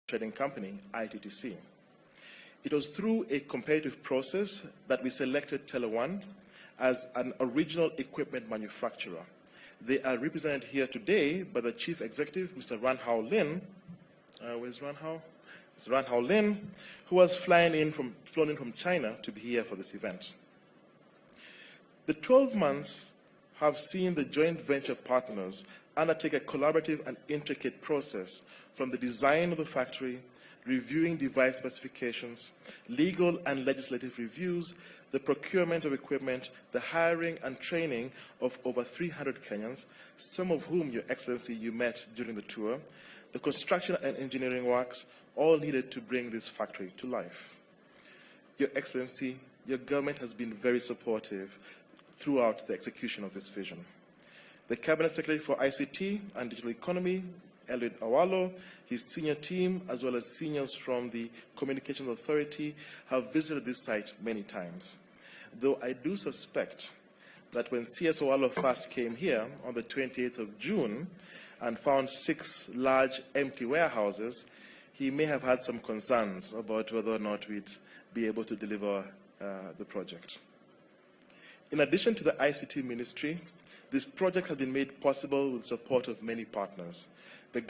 trading company, ITTC. It was through a competitive process that we selected Tele1 as an original equipment manufacturer. They are represented here today by the Chief Executive, Mr. Ran Hao Lin. Where's Ran Hao? Mr. Ran Hao Lin, who was flown in from China to be here for this event. The 12 months have seen the joint venture partners undertake a collaborative and intricate process from the design of the factory, reviewing device specifications, legal and legislative reviews, the procurement of equipment, the hiring and training of over 300 Kenyans, some of whom, Your Excellency, you met during the tour, the construction and engineering works, all needed to bring this factory to life. Your Excellency, your government has been very supportive throughout the execution of this vision. The Cabinet Secretary for ICT and Digital Economy, Eliud Awalo, his senior team, as well as seniors from the Communications Authority, have visited this site many times. Though I do suspect that when CS Awalo first came here on the 28th of June and found 6 large empty warehouses, he may have had some concerns about whether or not we'd be able to deliver the project. In addition to the ICT Ministry, this project has been made possible with support of many partners. The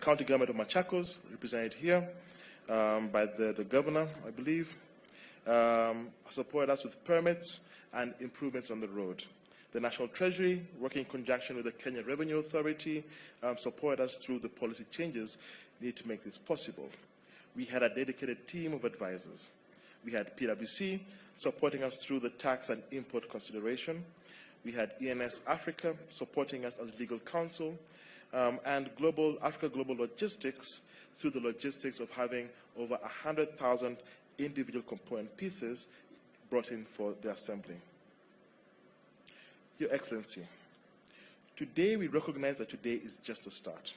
county government of Machakos, represented here by the governor, I believe, supported us with permits and improvements on the road. The National Treasury, working in conjunction with the Kenya Revenue Authority, supported us through the policy changes needed to make this possible. We had a dedicated team of advisors. We had PwC supporting us through the tax and import consideration. We had ENS Africa supporting us as legal counsel, and Africa Global Logistics through the logistics of having over 100,000 individual component pieces brought in for the assembly. Your Excellency, today we recognize that today is just a start.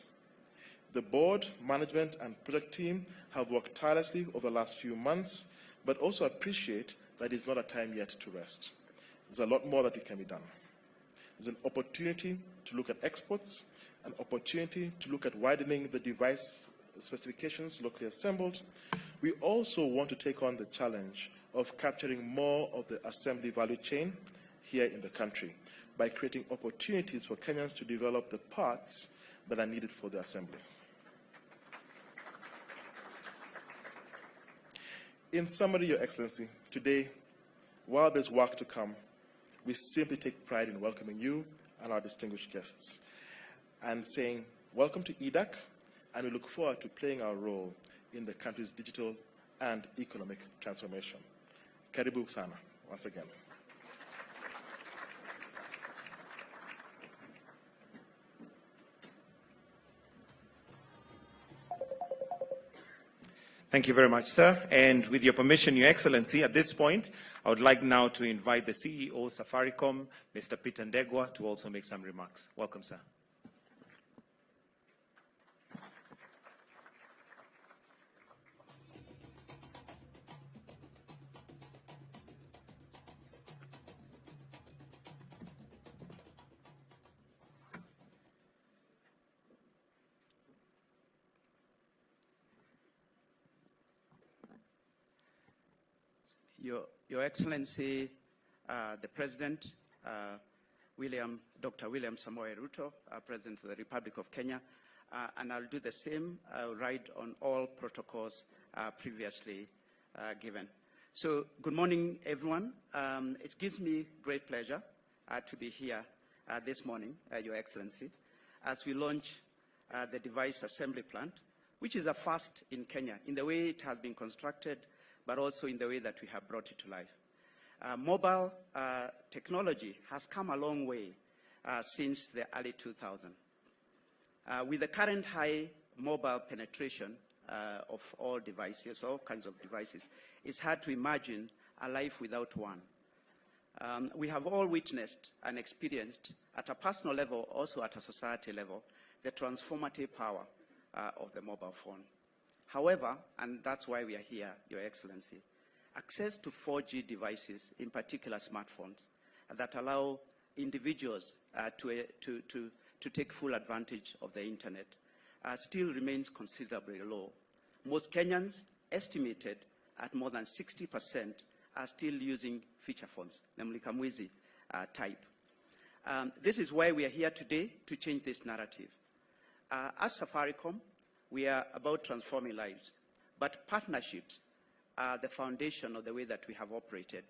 The board, management, and project team have worked tirelessly over the last few months, but also appreciate that it's not a time yet to rest. There's a lot more that can be done. There's an opportunity to look at exports, an opportunity to look at widening the device specifications locally assembled. We also want to take on the challenge of capturing more of the assembly value chain here in the country by creating opportunities for Kenyans to develop the parts that are needed for the assembly. In summary, Your Excellency, today, while there's work to come, we simply take pride in welcoming you and our distinguished guests and saying, welcome to EDAC, and we look forward to playing our role in the country's digital and economic transformation. Karibu sana, once again. Thank you very much, sir. And with your permission, Your Excellency, at this point, I would like now to invite the CEO of Safaricom, Mr. Peter Ndegwa, to also make some remarks. Welcome, sir. Your Excellency, the President, Dr. William Samoei Ruto, President of the Republic of Kenya, and I'll do the same, ride on all protocols previously given. So, good morning, everyone. It gives me great pleasure to be here this morning, Your Excellency, as we launch the device assembly plant, which is a first in Kenya in the way it has been constructed, but also in the way that we have brought it to life. Mobile technology has come a long way since the early 2000s. With the current high mobile penetration of all devices, all kinds of devices, it's hard to imagine a life without one. We have all witnessed and experienced at a personal level, also at a society level, the transformative power of the mobile phone. However, and that's why we are here, Your Excellency, access to 4G devices, in particular smartphones, that allow individuals to take full advantage of the internet, still remains considerably low. most Kenyans, estimated at more than 60%, are still using feature phones, the Mlikamwizi type. This is why we are here today, to change this narrative. As Safaricom, we are about transforming lives, but partnerships are the foundation of the way that we have operated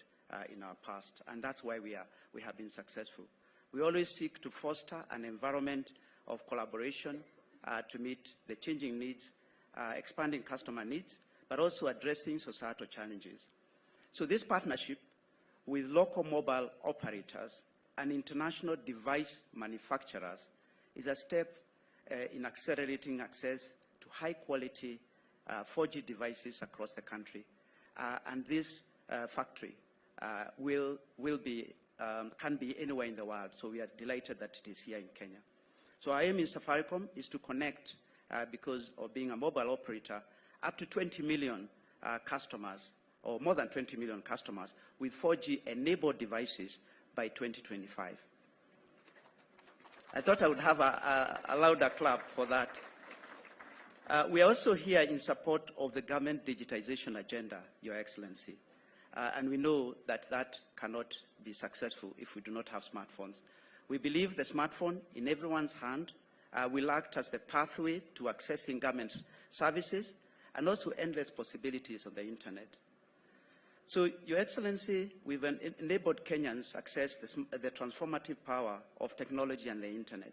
in our past, and that's why we have been successful. We always seek to foster an environment of collaboration to meet the changing needs, expanding customer needs, but also addressing societal challenges. So this partnership with local mobile operators and international device manufacturers is a step in accelerating access to high-quality 4G devices across the country. And this factory can be anywhere in the world, so we are delighted that it is here in Kenya. So our aim in Safaricom is to connect, because of being a mobile operator, up to 20 million customers, or more than 20 million customers, with 4G-enabled devices by 2025. I thought I would have a louder clap for that. We are also here in support of the government digitization agenda, Your Excellency. And we know that that cannot be successful if we do not have smartphones. We believe the smartphone in everyone's hand will act as the pathway to accessing government services and also endless possibilities on the internet. So, Your Excellency, we've enabled Kenyans access the transformative power of technology and the internet.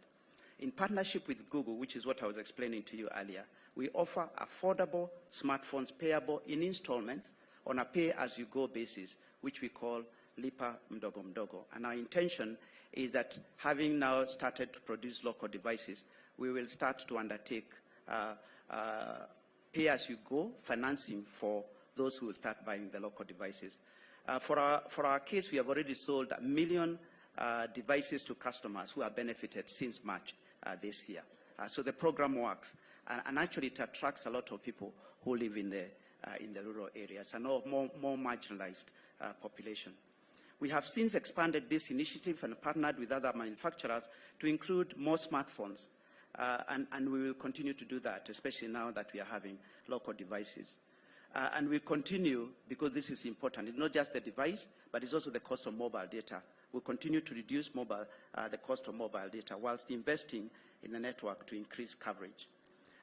In partnership with Google, which is what I was explaining to you earlier, we offer affordable smartphones payable in installments on a pay-as-you-go basis, which we call Lipa Mdogo Mdogo. And our intention is that, having now started to produce local devices, we will start to undertake pay-as-you-go financing for those who will start buying the local devices. For our case, we have already sold 1 million devices to customers who have benefited since March this year. So the program works, and actually it attracts a lot of people who live in the rural areas and more marginalized population. We have since expanded this initiative and partnered with other manufacturers to include more smartphones, and we will continue to do that, especially now that we are having local devices. And we continue, because this is important. It's not just the device, but it's also the cost of mobile data. We'll continue to reduce the cost of mobile data whilst investing in the network to increase coverage.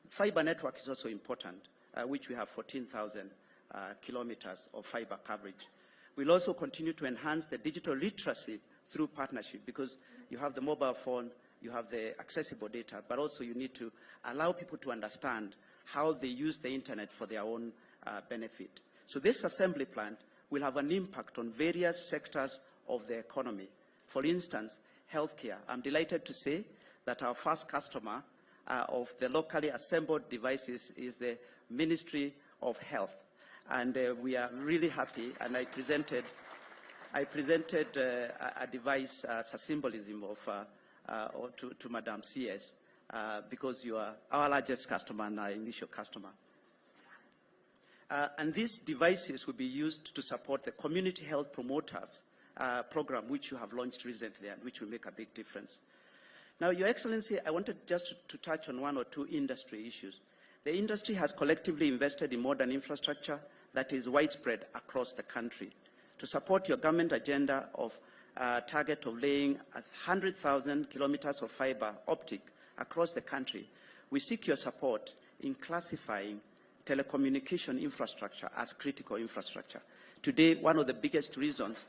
Fiber network is also important, which we have 14,000 kilometers of fiber coverage. We'll also continue to enhance the digital literacy through partnership, because you have the mobile phone, you have the accessible data, but also you need to allow people to understand how they use the internet for their own benefit. So this assembly plant will have an impact on various sectors of the economy. For instance, healthcare. I'm delighted to say that our first customer of the locally assembled devices is the Ministry of Health. And we are really happy, and I presented a device as a symbolism of to Madam CS, because you are our largest customer and our initial customer. And these devices will be used to support the community health promoters program, which you have launched recently and which will make a big difference. Now, Your Excellency, I wanted just to touch on one or two industry issues. The industry has collectively invested in modern infrastructure that is widespread across the country. To support your government agenda of target of laying 100,000 kilometers of fiber optic across the country, we seek your support in classifying telecommunication infrastructure as critical infrastructure. Today, one of the biggest reasons,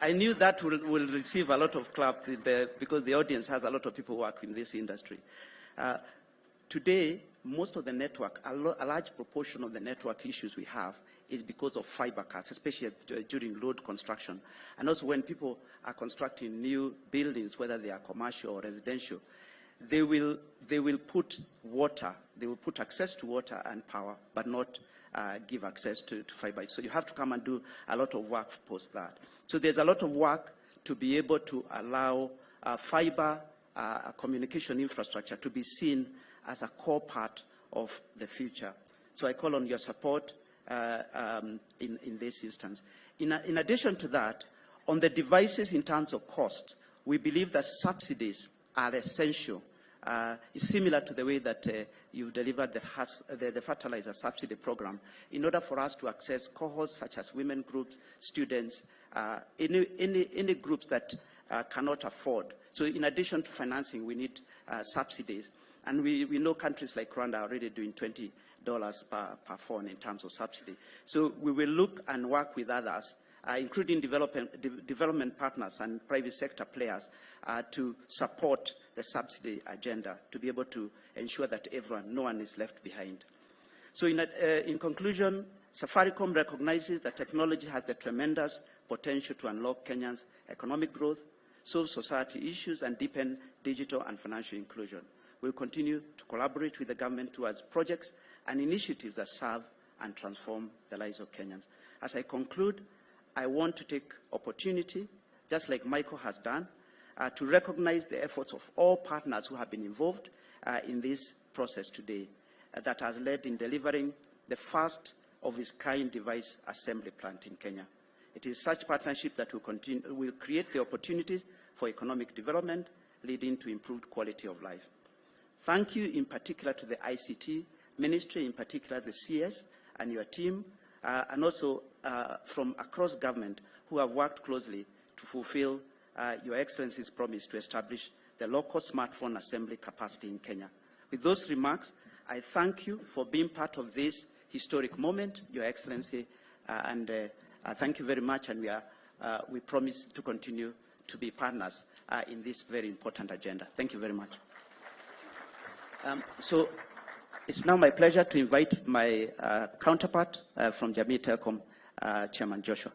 I knew that will receive a lot of clap because the audience has a lot of people who work in this industry. Today, most of the network, a large proportion of the network issues we have is because of fiber cuts, especially during road construction. And also when people are constructing new buildings, whether they are commercial or residential, they will put water, they will put access to water and power, but not give access to fiber. So you have to come and do a lot of work post that. So there's a lot of work to be able to allow fiber communication infrastructure to be seen as a core part of the future. So I call on your support in this instance. In addition to that, on the devices in terms of cost, we believe that subsidies are essential is similar to the way that you've delivered the fertilizer subsidy program in order for us to access cohorts such as women groups, students, any groups that cannot afford. So in addition to financing, we need subsidies. And we know countries like Rwanda are already doing $20 per phone in terms of subsidy. So we will look and work with others, including development partners and private sector players, to support the subsidy agenda, to be able to ensure that no one is left behind. So in conclusion, Safaricom recognizes that technology has the tremendous potential to unlock Kenyans' economic growth, solve society issues, and deepen digital and financial inclusion. We'll continue to collaborate with the government towards projects and initiatives that serve and transform the lives of Kenyans. As I conclude, I want to take opportunity, just like Michael has done, to recognize the efforts of all partners who have been involved in this process today that has led in delivering the first of its kind device assembly plant in Kenya. It is such partnership that will create the opportunities for economic development, leading to improved quality of life. Thank you in particular to the ICT Ministry, in particular the CS and your team, and also from across government who have worked closely to fulfill Your Excellency's promise to establish the local smartphone assembly capacity in Kenya. With those remarks, I thank you for being part of this historic moment, Your Excellency, and thank you very much, and we promise to continue to be partners in this very important agenda. Thank you very much. So it's now my pleasure to invite my counterpart from Jamii Telecom, Chairman Joshua.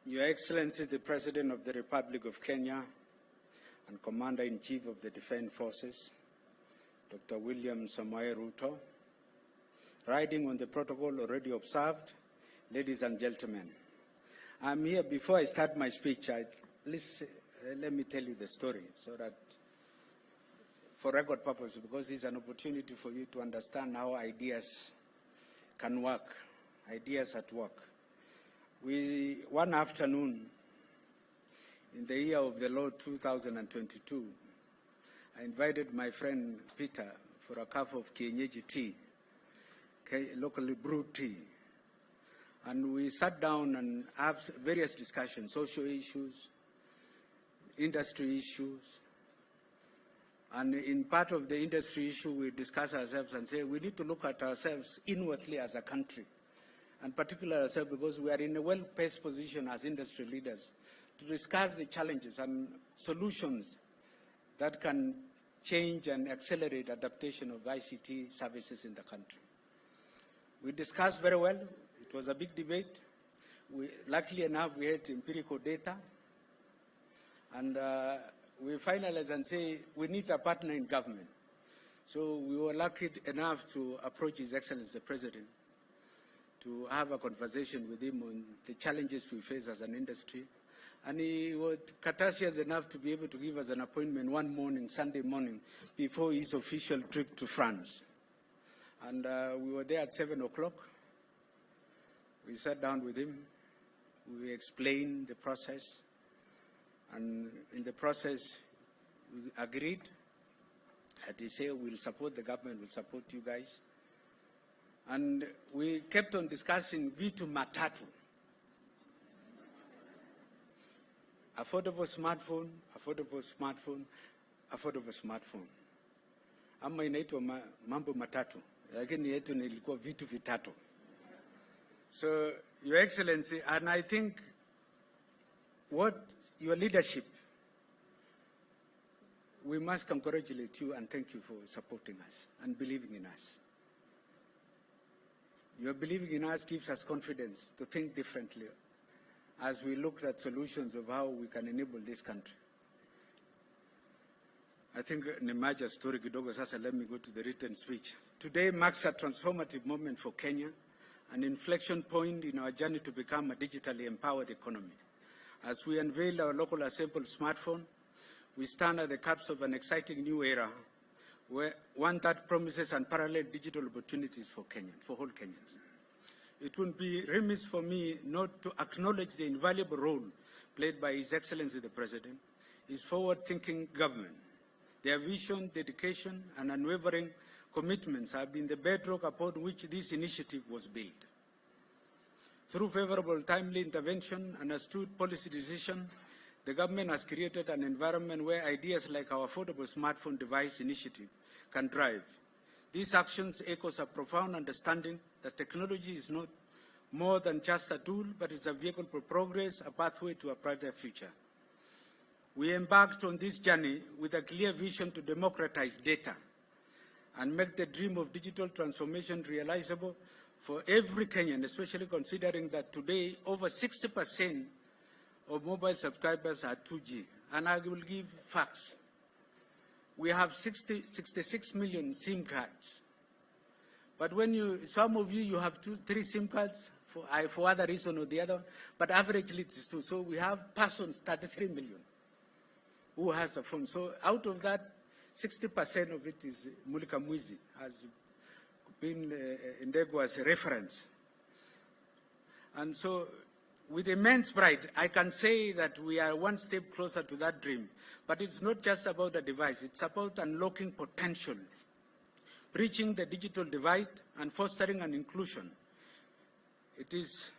Your Excellency, the President of the Republic of Kenya and Commander-in-Chief of the Defense Forces, Dr. William Samoei Ruto, riding on the protocol already observed, ladies and gentlemen, I'm here. Before I start my speech, let me tell you the story so that, for record purposes, because it's an opportunity for you to understand how ideas can work, ideas at work. One afternoon, in the year of the Lord 2022, I invited my friend Peter for a cup of kienyeji tea, locally brewed tea. And we sat down and had various discussions, social issues, industry issues. And in part of the industry issue, we discuss ourselves and say we need to look at ourselves inwardly as a country. And particularly ourselves, because we are in a well-placed position as industry leaders to discuss the challenges and solutions that can change and accelerate adaptation of ICT services in the country. We discussed very well. It was a big debate. Luckily enough, we had empirical data. And we finalized and say we need a partner in government. So we were lucky enough to approach His Excellency the President to have a conversation with him on the challenges we face as an industry. And he was courteous enough to be able to give us an appointment one morning, Sunday morning, before his official trip to France. And we were there at 7 o'clock. We sat down with him. We explained the process. And in the process, we agreed that he said, we'll support the government, we'll support you guys. And we kept on discussing vitu matatu. Affordable smartphone, affordable smartphone, affordable smartphone. Ama inaitwa mambo matatu, lakini yetu nilikuwa vitu vitatu. So, Your Excellency, and I think what your leadership, we must congratulate you and thank you for supporting us and believing in us. Your believing in us gives us confidence to think differently as we look at solutions of how we can enable this country. I think nimaja story kidogo sasa, let me go to the written speech. Today marks a transformative moment for Kenya an inflection point in our journey to become a digitally empowered economy. As we unveil our local assembled smartphone, we stand at the cusp of an exciting new era, one that promises unparalleled digital opportunities for Kenyans, for all Kenyans. It would be remiss for me not to acknowledge the invaluable role played by His Excellency the President, his forward-thinking government. Their vision, dedication, and unwavering commitments have been the bedrock upon which this initiative was built. Through favorable, timely intervention and astute policy decision, the government has created an environment where ideas like our affordable smartphone device initiative can thrive. These actions echoes a profound understanding that technology is not more than just a tool, but it's a vehicle for progress, a pathway to a brighter future. We embarked on this journey with a clear vision to democratize data and make the dream of digital transformation realizable for every Kenyan, especially considering that today over 60% of mobile subscribers are 2G. And I will give facts. We have 66 million SIM cards. But when some of you have 2-3 SIM cards for other reason or the other, but averagely it is 2. So we have persons, 33 million, who has a phone. So out of that, 60% of it is Mulika Mwizi, has been Ndegwa as a reference. And so with immense pride, I can say that we are one step closer to that dream. But it's not just about the device, it's about unlocking potential, bridging the digital divide and fostering an inclusion. It's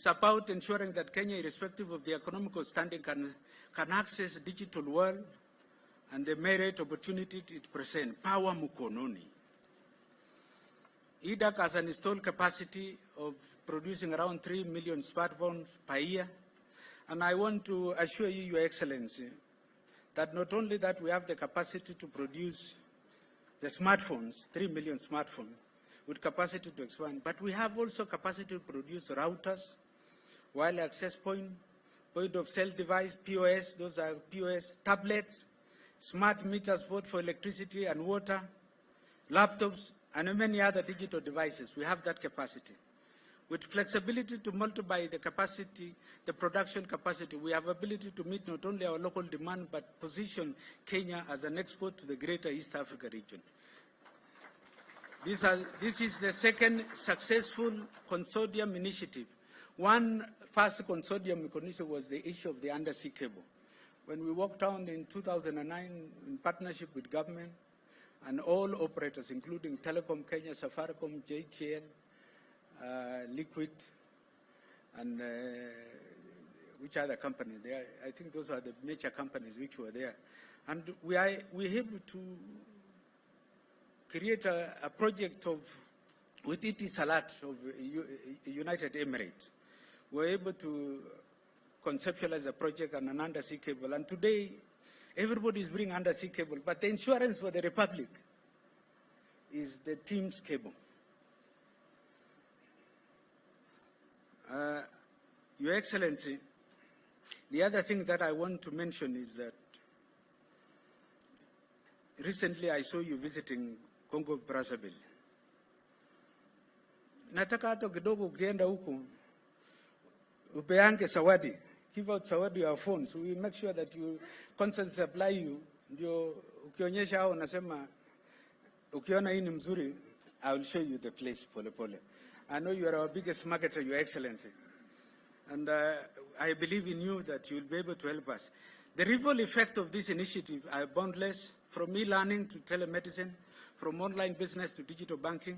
about ensuring that Kenya, irrespective of the economical standing, can access the digital world and the merit opportunity it presents. Power mukononi. EDAC has an installed capacity of producing around 3 million smartphones per year. And I want to assure you, Your Excellency, that not only that we have the capacity to produce the smartphones, 3 million smartphones, with capacity to expand, but we have also capacity to produce routers, wireless access point of sale device, POS, those are POS, tablets, smart meters both for electricity and water, laptops, and many other digital devices. We have that capacity. With flexibility to multiply the capacity, the production capacity, we have ability to meet not only our local demand, but position Kenya as an export to the greater East Africa region. This is the second successful consortium initiative. One first consortium initiative was the issue of the undersea cable. When we walked down in 2009 in partnership with government and all operators, including Telecom Kenya, Safaricom, JTL, Liquid, and which other company there? I think those are the major companies which were there. And we able to create a project with ET Salat of United Emirates. We're able to conceptualize a project on an undersea cable. And today, everybody is bringing undersea cable, but the insurance for the Republic is the Teams cable. Your Excellency, the other thing that I want to mention is that recently I saw you visiting Congo Brazzaville. Nataka hata kidogo ukienda huku upeange sawadi, give out sawadi your phones. We make sure that you constantly supply you. Ndio ukionyesha hao unasema ukiona hii ni mzuri, I will show you the place pole pole. I know you are our biggest marketer, Your Excellency. And I believe in you that you will be able to help us. The ripple effect of this initiative are boundless, from e-learning to telemedicine, from online business to digital banking,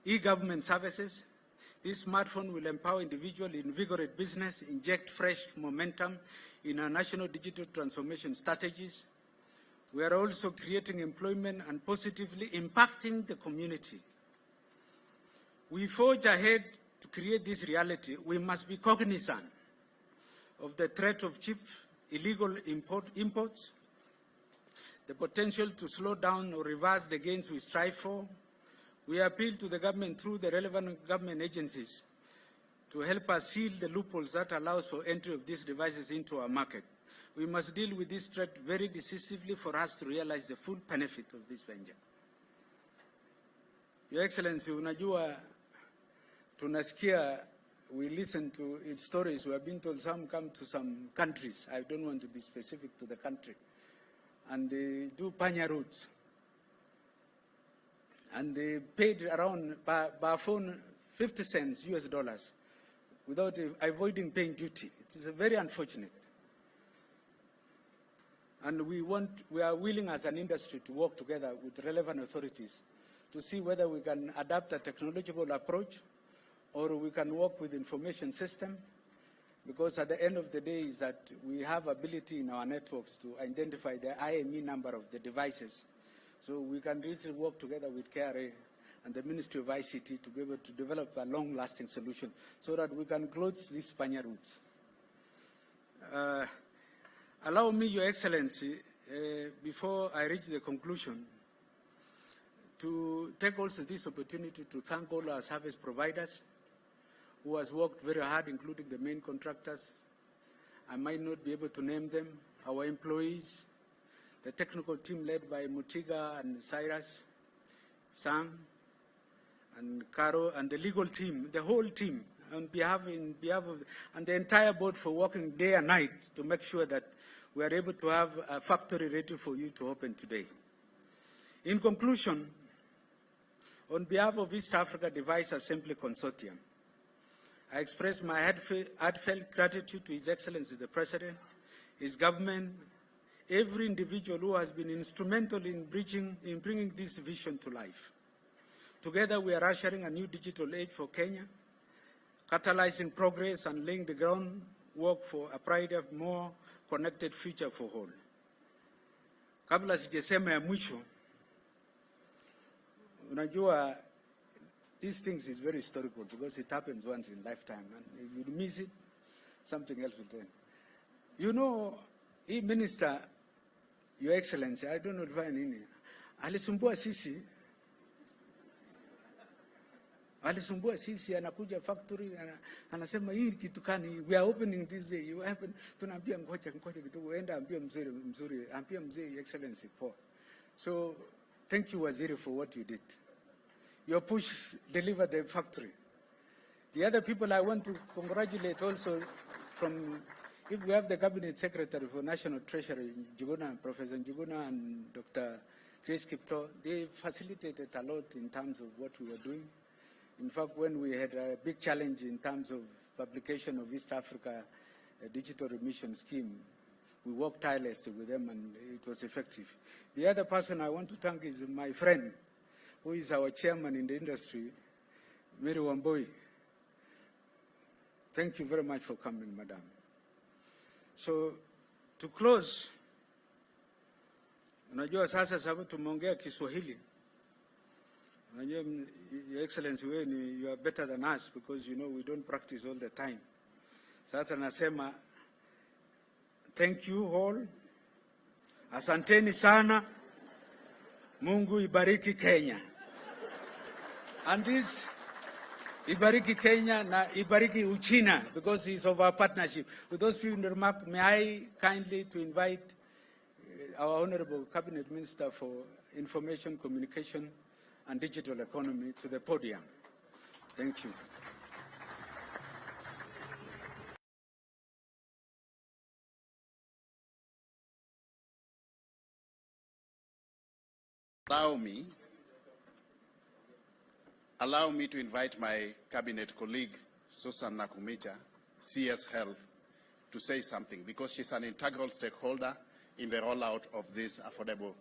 e-government services. This smartphone will empower individuals, invigorate business, inject fresh momentum in our national digital transformation strategies. We are also creating employment and positively impacting the community. We forge ahead to create this reality. We must be cognizant of the threat of cheap illegal imports, the potential to slow down or reverse the gains we strive for. We appeal to the government through the relevant government agencies to help us seal the loopholes that allows for entry of these devices into our market. We must deal with this threat very decisively for us to realize the full benefit of this venture. Your Excellency, unajua tunasikia, we listen to its stories. We have been told some come to some countries. I don't want to be specific to the country. And they do panya routes. And they paid around, by phone, 50 cents US dollars without avoiding paying duty. It is very unfortunate. And we are willing as an industry to work together with relevant authorities to see whether we can adapt a technological approach or we can work with information system, because at the end of the day is that we have ability in our networks to identify the IME number of the devices. So we can really work together with KRA and the Ministry of ICT to be able to develop a long-lasting solution so that we can close these panya routes. Allow me, Your Excellency, before I reach the conclusion, to take also this opportunity to thank all our service providers who has worked very hard, including the main contractors. I might not be able to name them, our employees, the technical team led by Mutiga and Cyrus, Sam, and Caro, and the legal team, the whole team, in behalf of, and the entire board for working day and night to make sure that we are able to have a factory ready for you to open today. In conclusion, on behalf of East Africa Device Assembly Consortium, I express my heartfelt gratitude to His Excellency the President, his government, every individual who has been instrumental in bringing this vision to life. Together, we are ushering a new digital age for Kenya, catalyzing progress and laying the groundwork for a brighter, more connected future for all. Kabla sijasema ya mwisho, unajua, these things is very historical because it happens once in lifetime, and if you miss it, something else will turn. You know, he minister, Your Excellency, I don't know if I nini, alisumbua sisi, anakuja factory, anasema hii kitu kani, we are opening this day, you happen, tunaambia ngoja kidogo, enda ambia mzuri, ambia mzee Excellency Paul. So, thank you, Waziri, for what you did. Your push delivered the factory. The other people I want to congratulate also from, if we have the Cabinet Secretary for National Treasury, Njuguna, Professor Njuguna and Dr. Chris Kipto, they facilitated a lot in terms of what we were doing. In fact, when we had a big challenge in terms of publication of East Africa digital remission scheme, we worked tirelessly with them and it was effective. The other person I want to thank is my friend, who is our chairman in the industry, Mary Wamboi. Thank you very much for coming, Madam. So, to close, unajua sasa sababu tumeongea Kiswahili. Unajua, Your Excellency, you are better than us because you know we don't practice all the time. Sasa nasema, thank you all. Asanteni sana. Mungu ibariki Kenya. And this, ibariki Kenya na ibariki Uchina, because it's of our partnership. With those few remarks, may I kindly to invite our Honorable Cabinet Minister for Information, Communication and Digital Economy to the podium. Thank you. Allow me to invite my cabinet colleague, Susan Nakumicha, CS Health, to say something because she's an integral stakeholder in the rollout of these affordable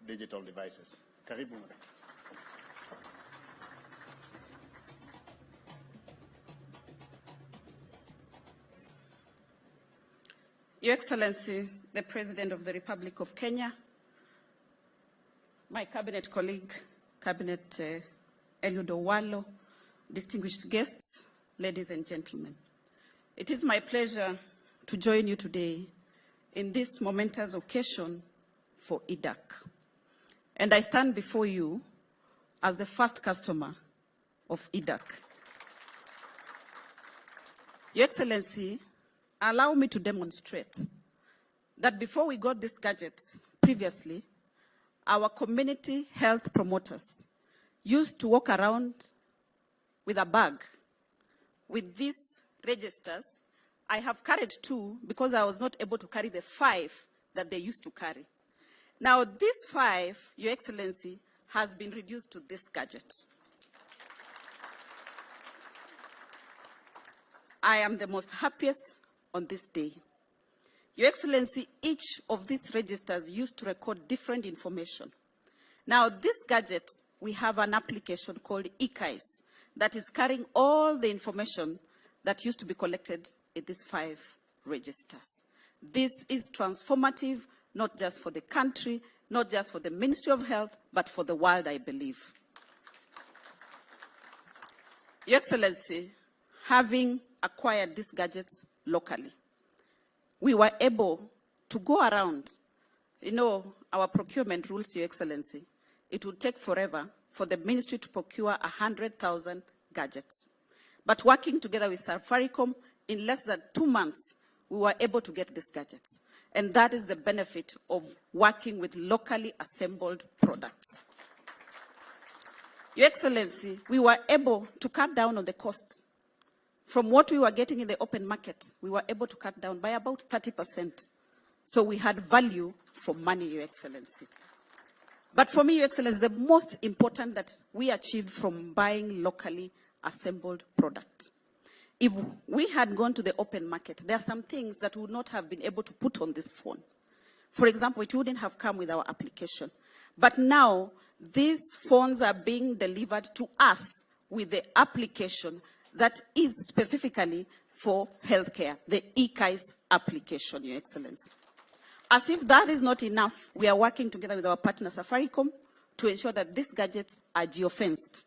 digital devices. Karibu. Your Excellency, the President of the Republic of Kenya, my cabinet colleague, Cabinet Eliud Owalo, distinguished guests, ladies and gentlemen. It is my pleasure to join you today in this momentous occasion for EDAC. And I stand before you as the first customer of EDAC. Your Excellency, allow me to demonstrate that before we got this gadget previously, our community health promoters used to walk around with a bag with these registers. I have carried 2 because I was not able to carry the 5 that they used to carry. Now, this 5, Your Excellency, has been reduced to this gadget. I am the most happiest on this day. Your Excellency, each of these registers used to record different information. Now, this gadget, we have an application called EKIS that is carrying all the information that used to be collected in these 5 registers. This is transformative, not just for the country, not just for the Ministry of Health, but for the world, I believe. Your Excellency, having acquired these gadgets locally, we were able to go around. You know, our procurement rules, Your Excellency, it would take forever for the ministry to procure 100,000 gadgets. But working together with Safaricom, in less than 2 months, we were able to get these gadgets. And that is the benefit of working with locally assembled products. Your Excellency, we were able to cut down on the costs. From what we were getting in the open market, we were able to cut down by about 30%. So we had value for money, Your Excellency. But for me, Your Excellency, the most important that we achieved from buying locally assembled products. If we had gone to the open market, there are some things that we would not have been able to put on this phone. For example, it wouldn't have come with our application. But now, these phones are being delivered to us with the application that is specifically for healthcare, the EKIS application, Your Excellency. As if that is not enough, we are working together with our partner Safaricom to ensure that these gadgets are geofenced,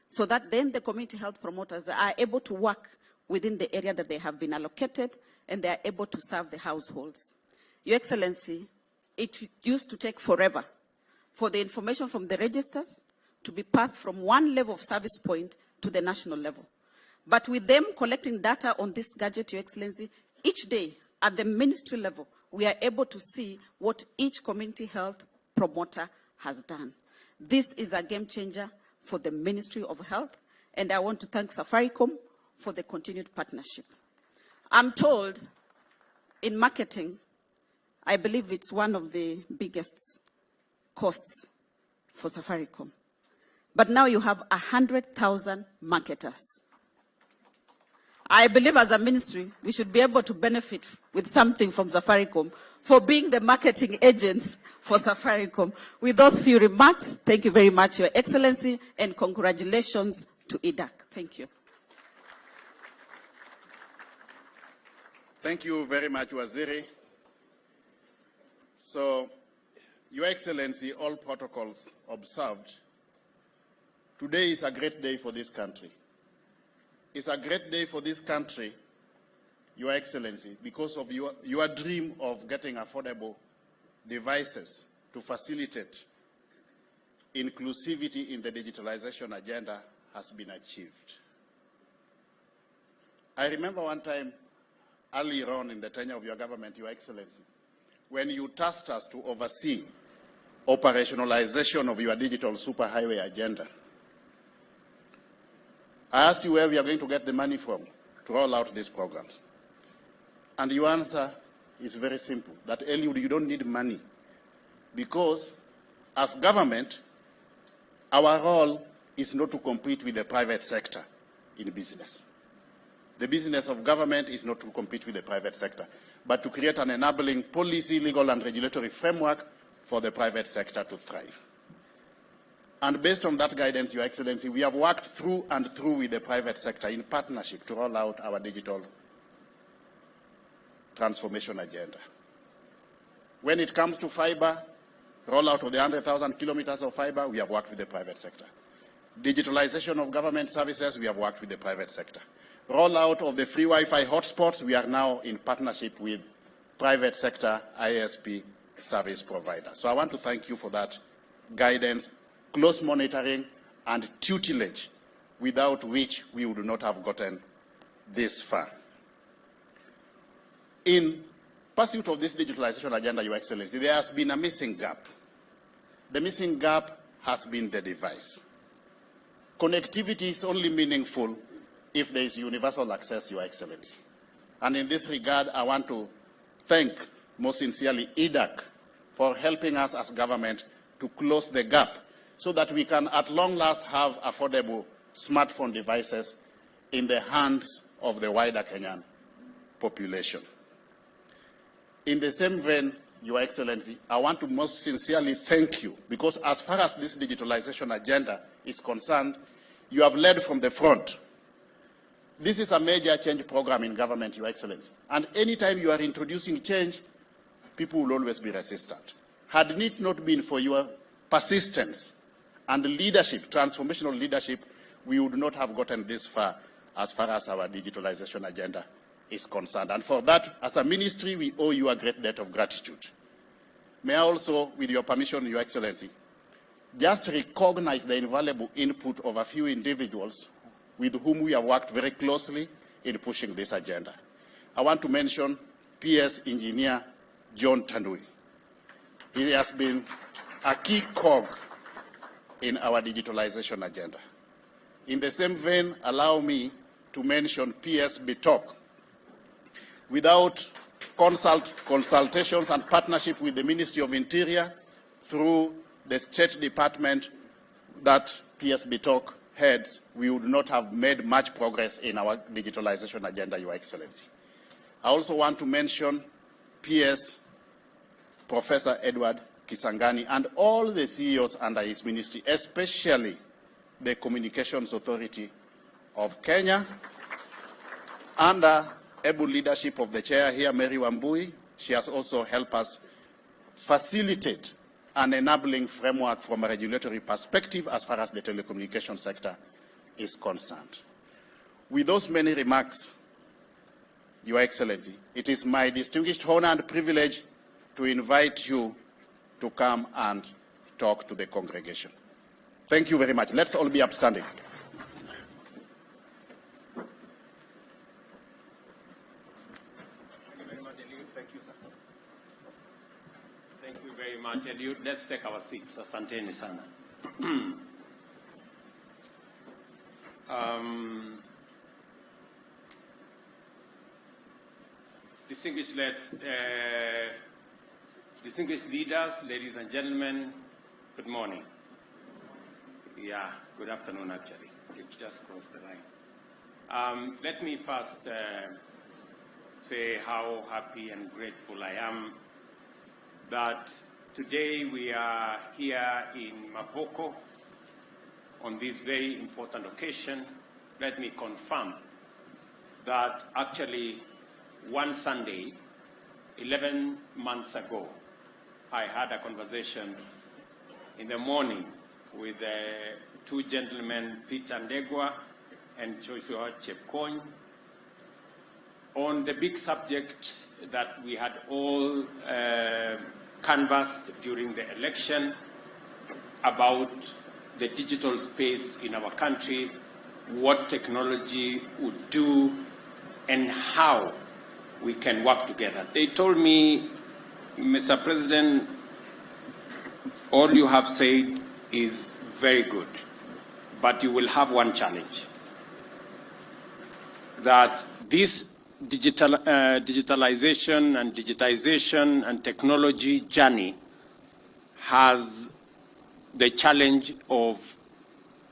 so that then the community health promoters are able to work within the area that they have been allocated, and they are able to serve the households. Your Excellency, it used to take forever for the information from the registers to be passed from one level of service point to the national level. But with them collecting data on this gadget, Your Excellency, each day at the ministry level, we are able to see what each community health promoter has done. This is a game changer for the Ministry of Health, and I want to thank Safaricom for the continued partnership. I'm told in marketing, I believe it's one of the biggest costs for Safaricom. But now you have 100,000 marketers. I believe as a ministry, we should be able to benefit with something from Safaricom for being the marketing agents for Safaricom. With those few remarks, thank you very much, Your Excellency, and congratulations to IDAC. Thank you. Thank you very much, Waziri. So, Your Excellency, all protocols observed, today is a great day for this country. It's a great day for this country, Your Excellency, because of your dream of getting affordable devices to facilitate inclusivity in the digitalization agenda has been achieved. I remember one time earlier on in the tenure of your government, Your Excellency, when you tasked us to oversee operationalization of your digital superhighway agenda. I asked you where we are going to get the money from to roll out these programs. And your answer is very simple, that Eliud, you don't need money, because as government, our role is not to compete with the private sector in business. The business of government is not to compete with the private sector, but to create an enabling policy, legal, and regulatory framework for the private sector to thrive. And based on that guidance, Your Excellency, we have worked through and through with the private sector in partnership to roll out our digital transformation agenda. When it comes to fiber, rollout of the 100,000 kilometers of fiber, we have worked with the private sector. Digitalization of government services, we have worked with the private sector. Rollout of the free Wi-Fi hotspots, we are now in partnership with private sector ISP service providers. So I want to thank you for that guidance, close monitoring, and tutelage, without which we would not have gotten this far. In pursuit of this digitalization agenda, Your Excellency, there has been a missing gap. The missing gap has been the device. Connectivity is only meaningful if there is universal access, Your Excellency. And in this regard, I want to thank most sincerely EDAC for helping us as government to close the gap so that we can at long last have affordable smartphone devices in the hands of the wider Kenyan population. In the same vein, Your Excellency, I want to most sincerely thank you because as far as this digitalization agenda is concerned, you have led from the front. This is a major change program in government, Your Excellency. And anytime you are introducing change, people will always be resistant. Had it not been for your persistence and leadership, transformational leadership, we would not have gotten this far as our digitalization agenda is concerned. And for that, as a ministry, we owe you a great debt of gratitude. May I also, with your permission, Your Excellency, just recognize the invaluable input of a few individuals with whom we have worked very closely in pushing this agenda. I want to mention PS Engineer John Tandui. He has been a key cog in our digitalization agenda. In the same vein, allow me to mention PS Bitok. Without consultations and partnership with the Ministry of Interior through the State Department that PS Bitok heads, we would not have made much progress in our digitalization agenda, Your Excellency. I also want to mention PS Professor Edward Kisangani and all the CEOs under his ministry, especially the Communications Authority of Kenya, under able leadership of the chair here, Mary Wambui. She has also helped us facilitate an enabling framework from a regulatory perspective as far as the telecommunication sector is concerned. With those many remarks, Your Excellency, it is my distinguished honor and privilege to invite you to come and talk to the congregation. Thank you very much. Let's all be upstanding. Thank you very much, Eliud. Let's take our seats. Asanteni sana. Distinguished leaders, ladies and gentlemen, good morning. Yeah, good afternoon, actually. You've just crossed the line. Let me first say how happy and grateful I am that today we are here in Mavoko on this very important occasion. Let me confirm that actually one Sunday, 11 months ago, I had a conversation in the morning with two gentlemen, Peter Ndegwa and Joshua Chepkony, on the big subject that we had all canvassed during the election about the digital space in our country, what technology would do, and how we can work together. They told me, Mr. President, all you have said is very good, but you will have one challenge, that this digitalization and digitization and technology journey has the challenge of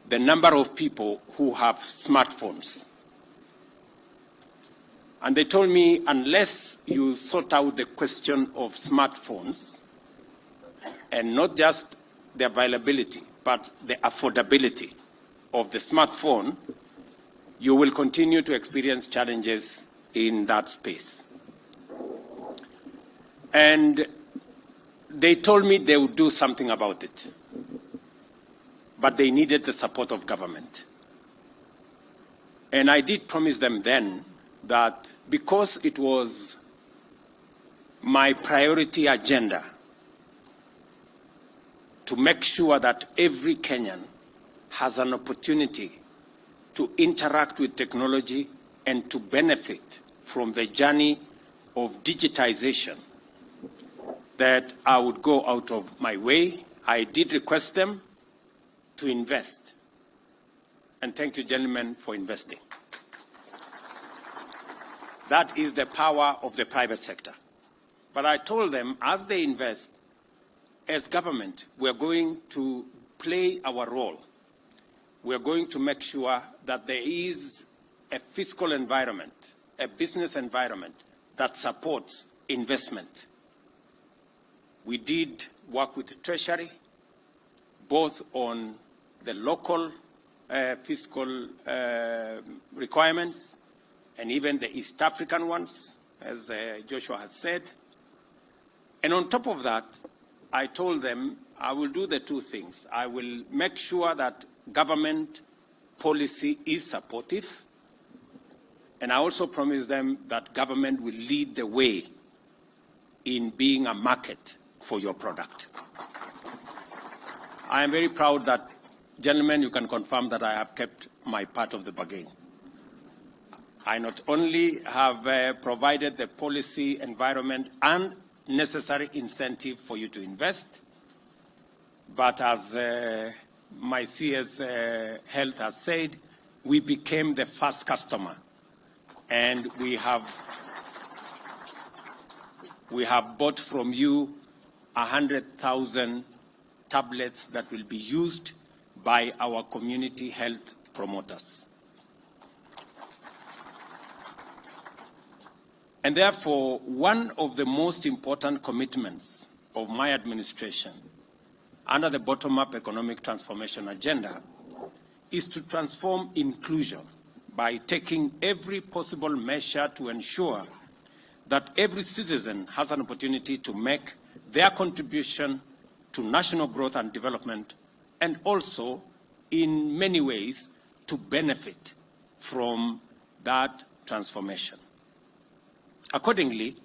the number of people who have smartphones. And they told me, unless you sort out the question of smartphones, and not just the availability, but the affordability of the smartphone, you will continue to experience challenges in that space. And they told me they would do something about it, but they needed the support of government. And I did promise them then that because it was my priority agenda to make sure that every Kenyan has an opportunity to interact with technology and to benefit from the journey of digitization, that I would go out of my way. I did request them to invest. And thank you, gentlemen, for investing. That is the power of the private sector. But I told them, as they invest, as government, we're going to play our role. We're going to make sure that there is a fiscal environment, a business environment that supports investment. We did work with the Treasury, both on the local fiscal requirements and even the East African ones, as Joshua has said. And on top of that, I told them I will do the two things. I will make sure that government policy is supportive, and I also promise them that government will lead the way in being a market for your product. I am very proud that, gentlemen, you can confirm that I have kept my part of the bargain. I not only have provided the policy environment and necessary incentive for you to invest, but as my CS Health has said, we became the first customer, and we have bought from you 100,000 tablets that will be used by our community health promoters. And therefore, one of the most important commitments of my administration under the bottom-up economic transformation agenda is to transform inclusion by taking every possible measure to ensure that every citizen has an opportunity to make their contribution to national growth and development, and also, in many ways, to benefit from that transformation. Accordingly,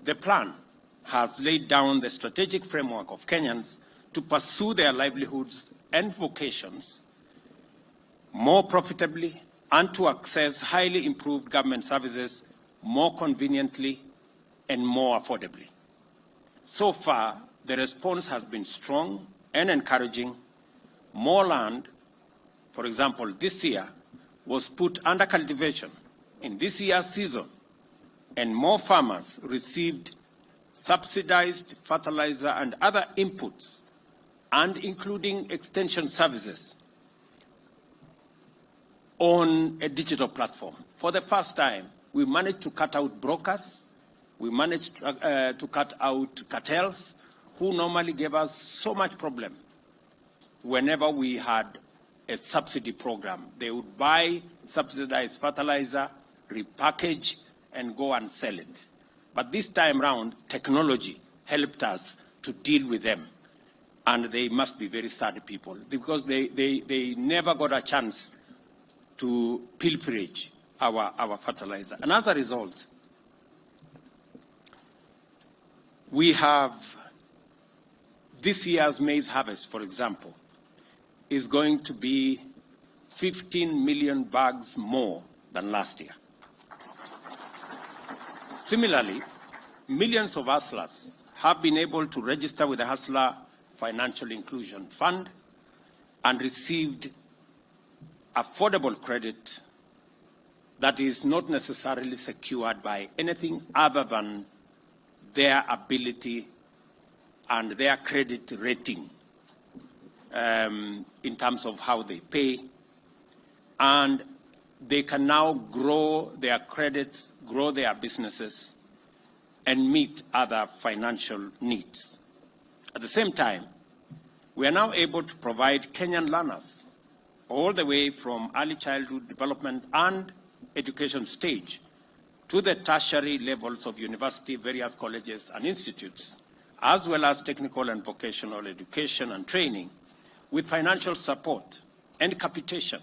the plan has laid down the strategic framework of Kenyans to pursue their livelihoods and vocations more profitably and to access highly improved government services more conveniently and more affordably. So far, the response has been strong and encouraging. More land, for example, this year, was put under cultivation in this year's season, and more farmers received subsidized fertilizer and other inputs, and including extension services on a digital platform. For the first time, we managed to cut out brokers. We managed to cut out cartels who normally gave us so much problem whenever we had a subsidy program. They would buy subsidized fertilizer, repackage, and go and sell it. But this time round, technology helped us to deal with them. And they must be very sad people because they never got a chance to pilferage our fertilizer. And as a result, we have this year's maize harvest, for example, is going to be 15 million bags more than last year. Similarly, millions of hustlers have been able to register with the Hustler Financial Inclusion Fund and received affordable credit that is not necessarily secured by anything other than their ability and their credit rating in terms of how they pay. And they can now grow their credits, grow their businesses, and meet other financial needs. At the same time, we are now able to provide Kenyan learners all the way from early childhood development and education stage to the tertiary levels of university, various colleges and institutes, as well as technical and vocational education and training, with financial support and capitation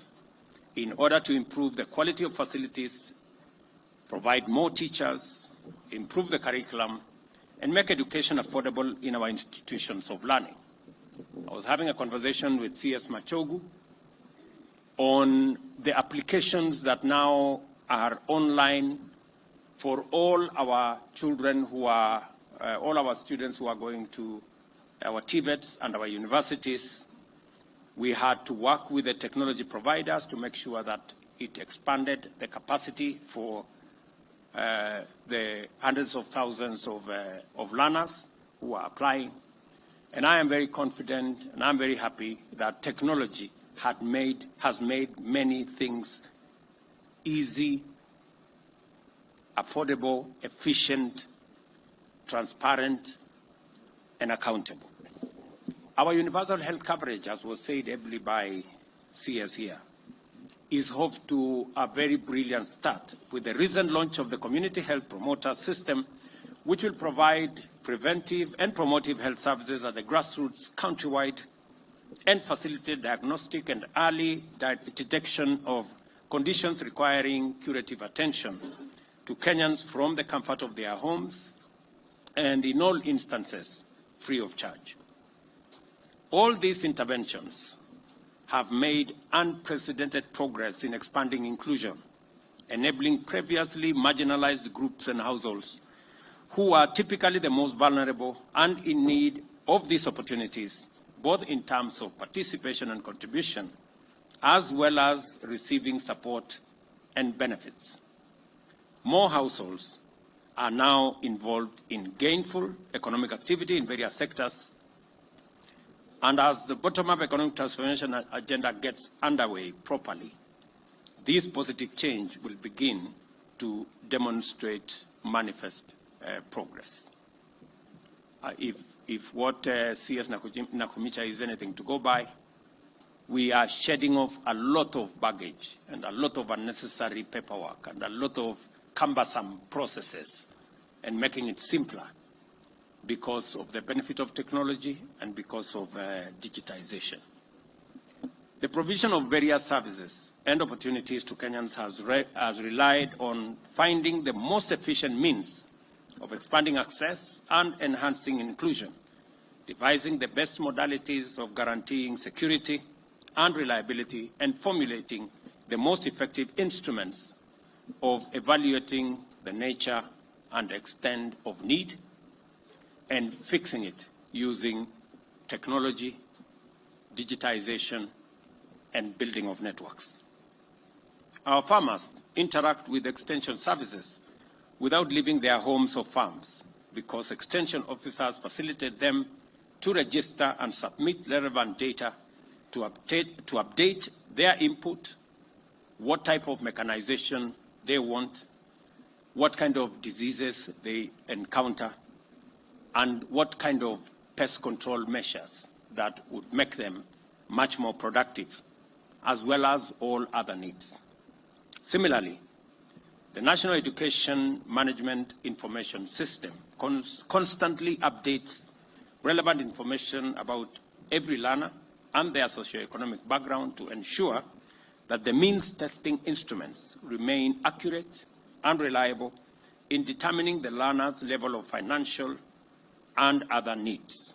in order to improve the quality of facilities, provide more teachers, improve the curriculum, and make education affordable in our institutions of learning. I was having a conversation with CS Machogu on the applications that now are online for all our children who are, all our students who are going to our TVETs and our universities. We had to work with the technology providers to make sure that it expanded the capacity for the hundreds of thousands of learners who are applying. And I am very confident and I'm very happy that technology has made many things easy, affordable, efficient, transparent, and accountable. Our universal health coverage, as was said ably by CS here, is off to a very brilliant start with the recent launch of the Community Health Promoter System, which will provide preventive and promotive health services at the grassroots countrywide and facilitate diagnostic and early detection of conditions requiring curative attention to Kenyans from the comfort of their homes and in all instances free of charge. All these interventions have made unprecedented progress in expanding inclusion, enabling previously marginalized groups and households who are typically the most vulnerable and in need of these opportunities, both in terms of participation and contribution, as well as receiving support and benefits. More households are now involved in gainful economic activity in various sectors. And as the bottom-up economic transformation agenda gets underway properly, this positive change will begin to demonstrate manifest progress. If what CS Nakumicha is anything to go by, we are shedding off a lot of baggage and a lot of unnecessary paperwork and a lot of cumbersome processes and making it simpler because of the benefit of technology and because of digitization. The provision of various services and opportunities to Kenyans has relied on finding the most efficient means of expanding access and enhancing inclusion, devising the best modalities of guaranteeing security and reliability, and formulating the most effective instruments of evaluating the nature and extent of need and fixing it using technology, digitization, and building of networks. Our farmers interact with extension services without leaving their homes or farms because extension officers facilitate them to register and submit relevant data to update their input, what type of mechanization they want, what kind of diseases they encounter, and what kind of pest control measures that would make them much more productive, as well as all other needs. Similarly, the National Education Management Information System constantly updates relevant information about every learner and their socioeconomic background to ensure that the means testing instruments remain accurate and reliable in determining the learner's level of financial and other needs.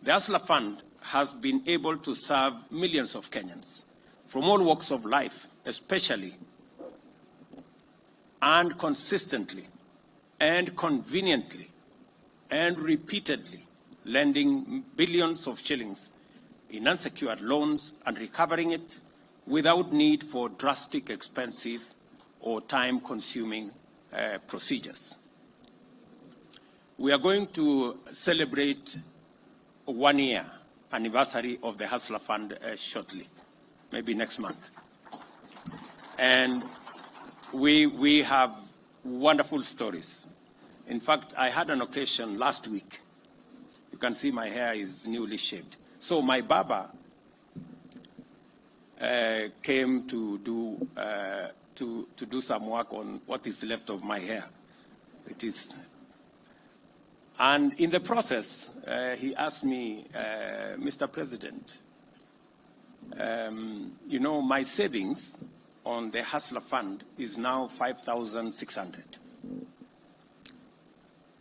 The Hustler Fund has been able to serve millions of Kenyans from all walks of life, especially and consistently and conveniently and repeatedly lending billions of shillings in unsecured loans and recovering it without need for drastic, expensive, or time-consuming procedures. We are going to celebrate a 1-year anniversary of the Hustler Fund shortly, maybe next month. And we have wonderful stories. In fact, I had an occasion last week. You can see my hair is newly shaved. So my barber came to do some work on what is left of my hair. And in the process, he asked me, Mr. President, you know, my savings on the Hustler Fund is now 5,600.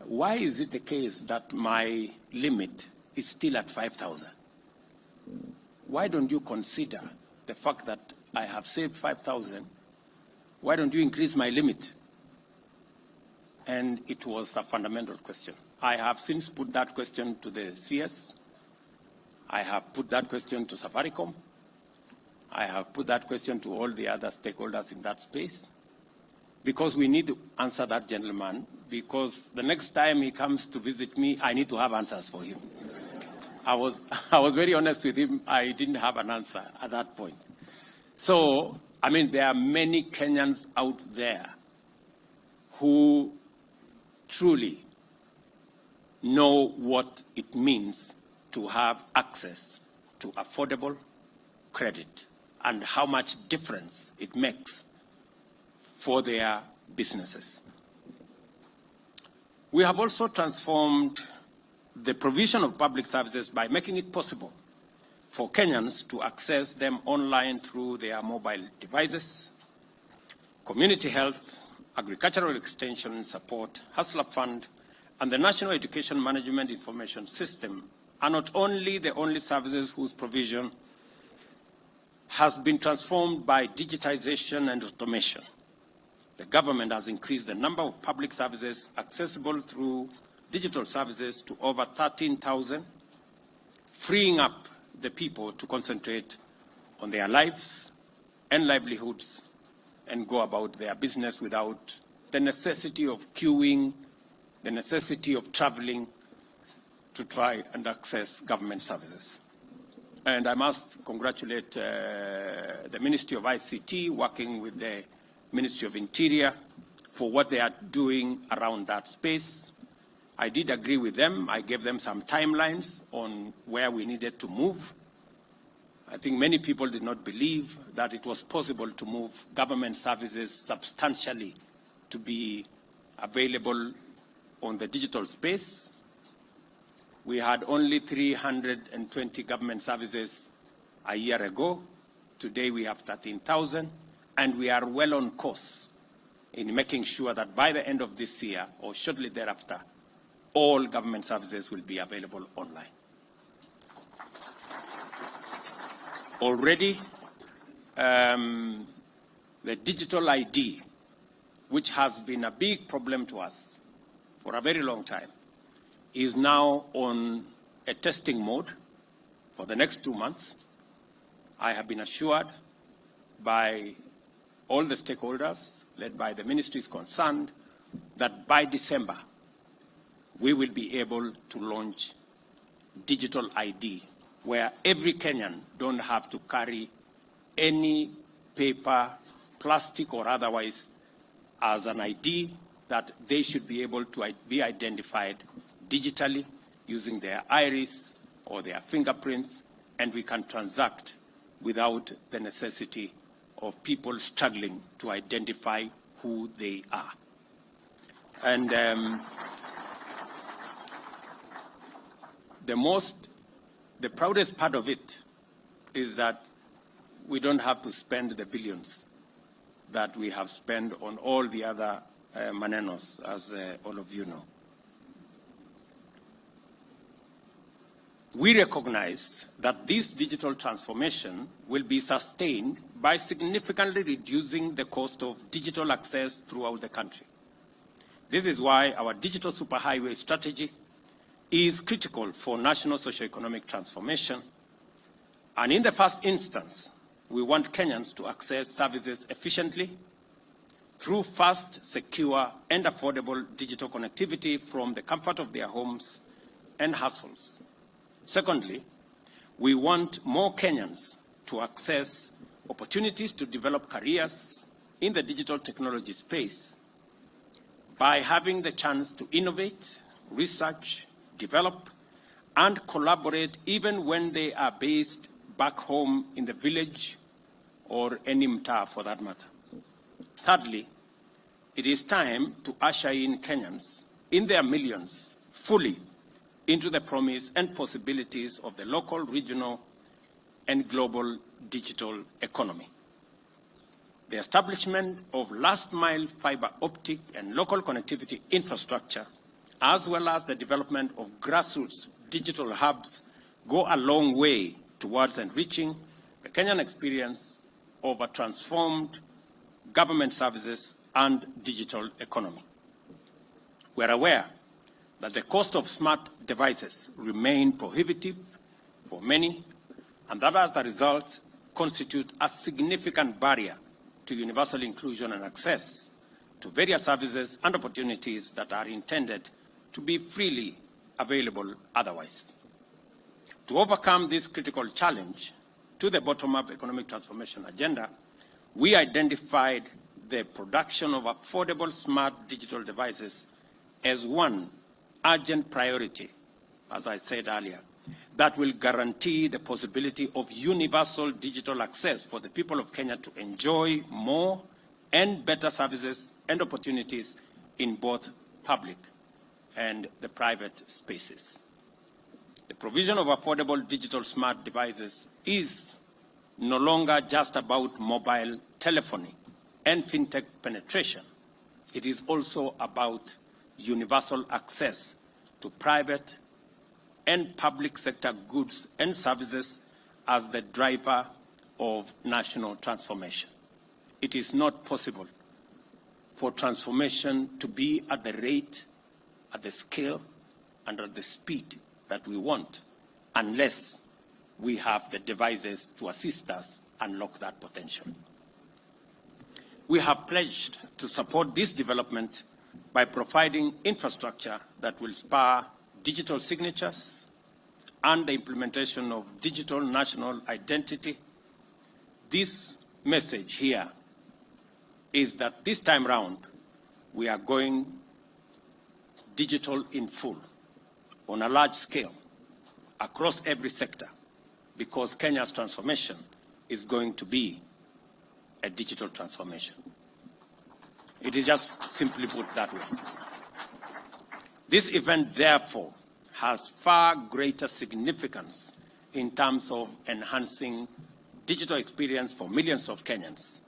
Why is it the case that my limit is still at 5,000? Why don't you consider the fact that I have saved 5,000? Why don't you increase my limit? And it was a fundamental question. I have since put that question to the CS. I have put that question to Safaricom. I have put that question to all the other stakeholders in that space. because we need to answer that gentleman, because the next time he comes to visit me, I need to have answers for him. I was very honest with him. I didn't have an answer at that point. So, I mean, there are many Kenyans out there who truly know what it means to have access to affordable credit and how much difference it makes for their businesses. We have also transformed the provision of public services by making it possible for Kenyans to access them online through their mobile devices. Community health, agricultural extension support, Hustler Fund, and the National Education Management Information System are not only the only services whose provision has been transformed by digitization and automation. The government has increased the number of public services accessible through digital services to over 13,000, freeing up the people to concentrate on their lives and livelihoods and go about their business without the necessity of queuing, the necessity of traveling to try and access government services. And I must congratulate the Ministry of ICT working with the Ministry of Interior for what they are doing around that space. I did agree with them. I gave them some timelines on where we needed to move. I think many people did not believe that it was possible to move government services substantially to be available on the digital space. We had only 320 government services a year ago. Today we have 13,000, and we are well on course in making sure that by the end of this year or shortly thereafter, all government services will be available online. Already, the digital ID, which has been a big problem to us for a very long time, is now on a testing mode for the next 2 months. I have been assured by all the stakeholders, led by the ministries concerned, that by December, we will be able to launch digital ID, where every Kenyan don't have to carry any paper, plastic or otherwise, as an ID, that they should be able to be identified digitally using their iris or their fingerprints, and we can transact without the necessity of people struggling to identify who they are. And the proudest part of it is that we don't have to spend the billions that we have spent on all the other manenos, as all of you know. We recognize that this digital transformation will be sustained by significantly reducing the cost of digital access throughout the country. This is why our digital superhighway strategy is critical for national socio-economic transformation. And in the first instance, we want Kenyans to access services efficiently through fast, secure, and affordable digital connectivity from the comfort of their homes and households. Secondly, we want more Kenyans to access opportunities to develop careers in the digital technology space by having the chance to innovate, research, develop, and collaborate even when they are based back home in the village or any mtaa for that matter. Thirdly, it is time to usher in Kenyans in their millions fully into the promise and possibilities of the local, regional, and global digital economy. The establishment of last-mile fiber optic and local connectivity infrastructure, as well as the development of grassroots digital hubs, go a long way towards enriching the Kenyan experience of a transformed government services and digital economy. We are aware that the cost of smart devices remain prohibitive for many, and that as a result constitute a significant barrier to universal inclusion and access to various services and opportunities that are intended to be freely available otherwise. To overcome this critical challenge to the bottom-up economic transformation agenda, we identified the production of affordable smart digital devices as one urgent priority, as I said earlier, that will guarantee the possibility of universal digital access for the people of Kenya to enjoy more and better services and opportunities in both public and the private spaces. The provision of affordable digital smart devices is no longer just about mobile telephony and fintech penetration. It is also about universal access to private and public sector goods and services as the driver of national transformation. It is not possible for transformation to be at the rate, at the scale, and at the speed that we want unless we have the devices to assist us unlock that potential. We have pledged to support this development by providing infrastructure that will spur digital signatures and the implementation of digital national identity. This message here is that this time round, we are going digital in full, on a large scale, across every sector, because Kenya's transformation is going to be a digital transformation. It is just simply put that way. This event, therefore, has far greater significance in terms of enhancing digital experience for millions of Kenyans.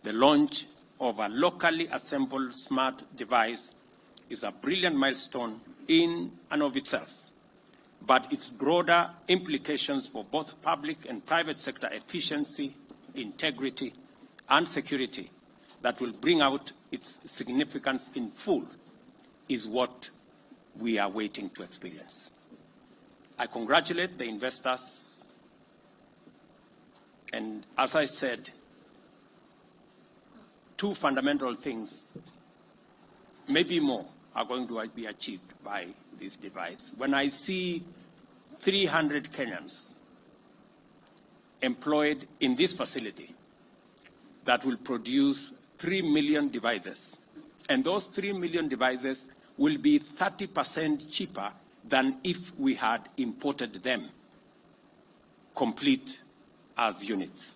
The launch of a locally assembled smart device is a brilliant milestone in and of itself, but its broader implications for both public and private sector efficiency, integrity, and security that will bring out its significance in full is what we are waiting to experience. I congratulate the investors, and as I said, two fundamental things, maybe more, are going to be achieved by this device. When I see 300 Kenyans employed in this facility that will produce 3 million devices, and those 3 million devices will be 30% cheaper than if we had imported them complete as units.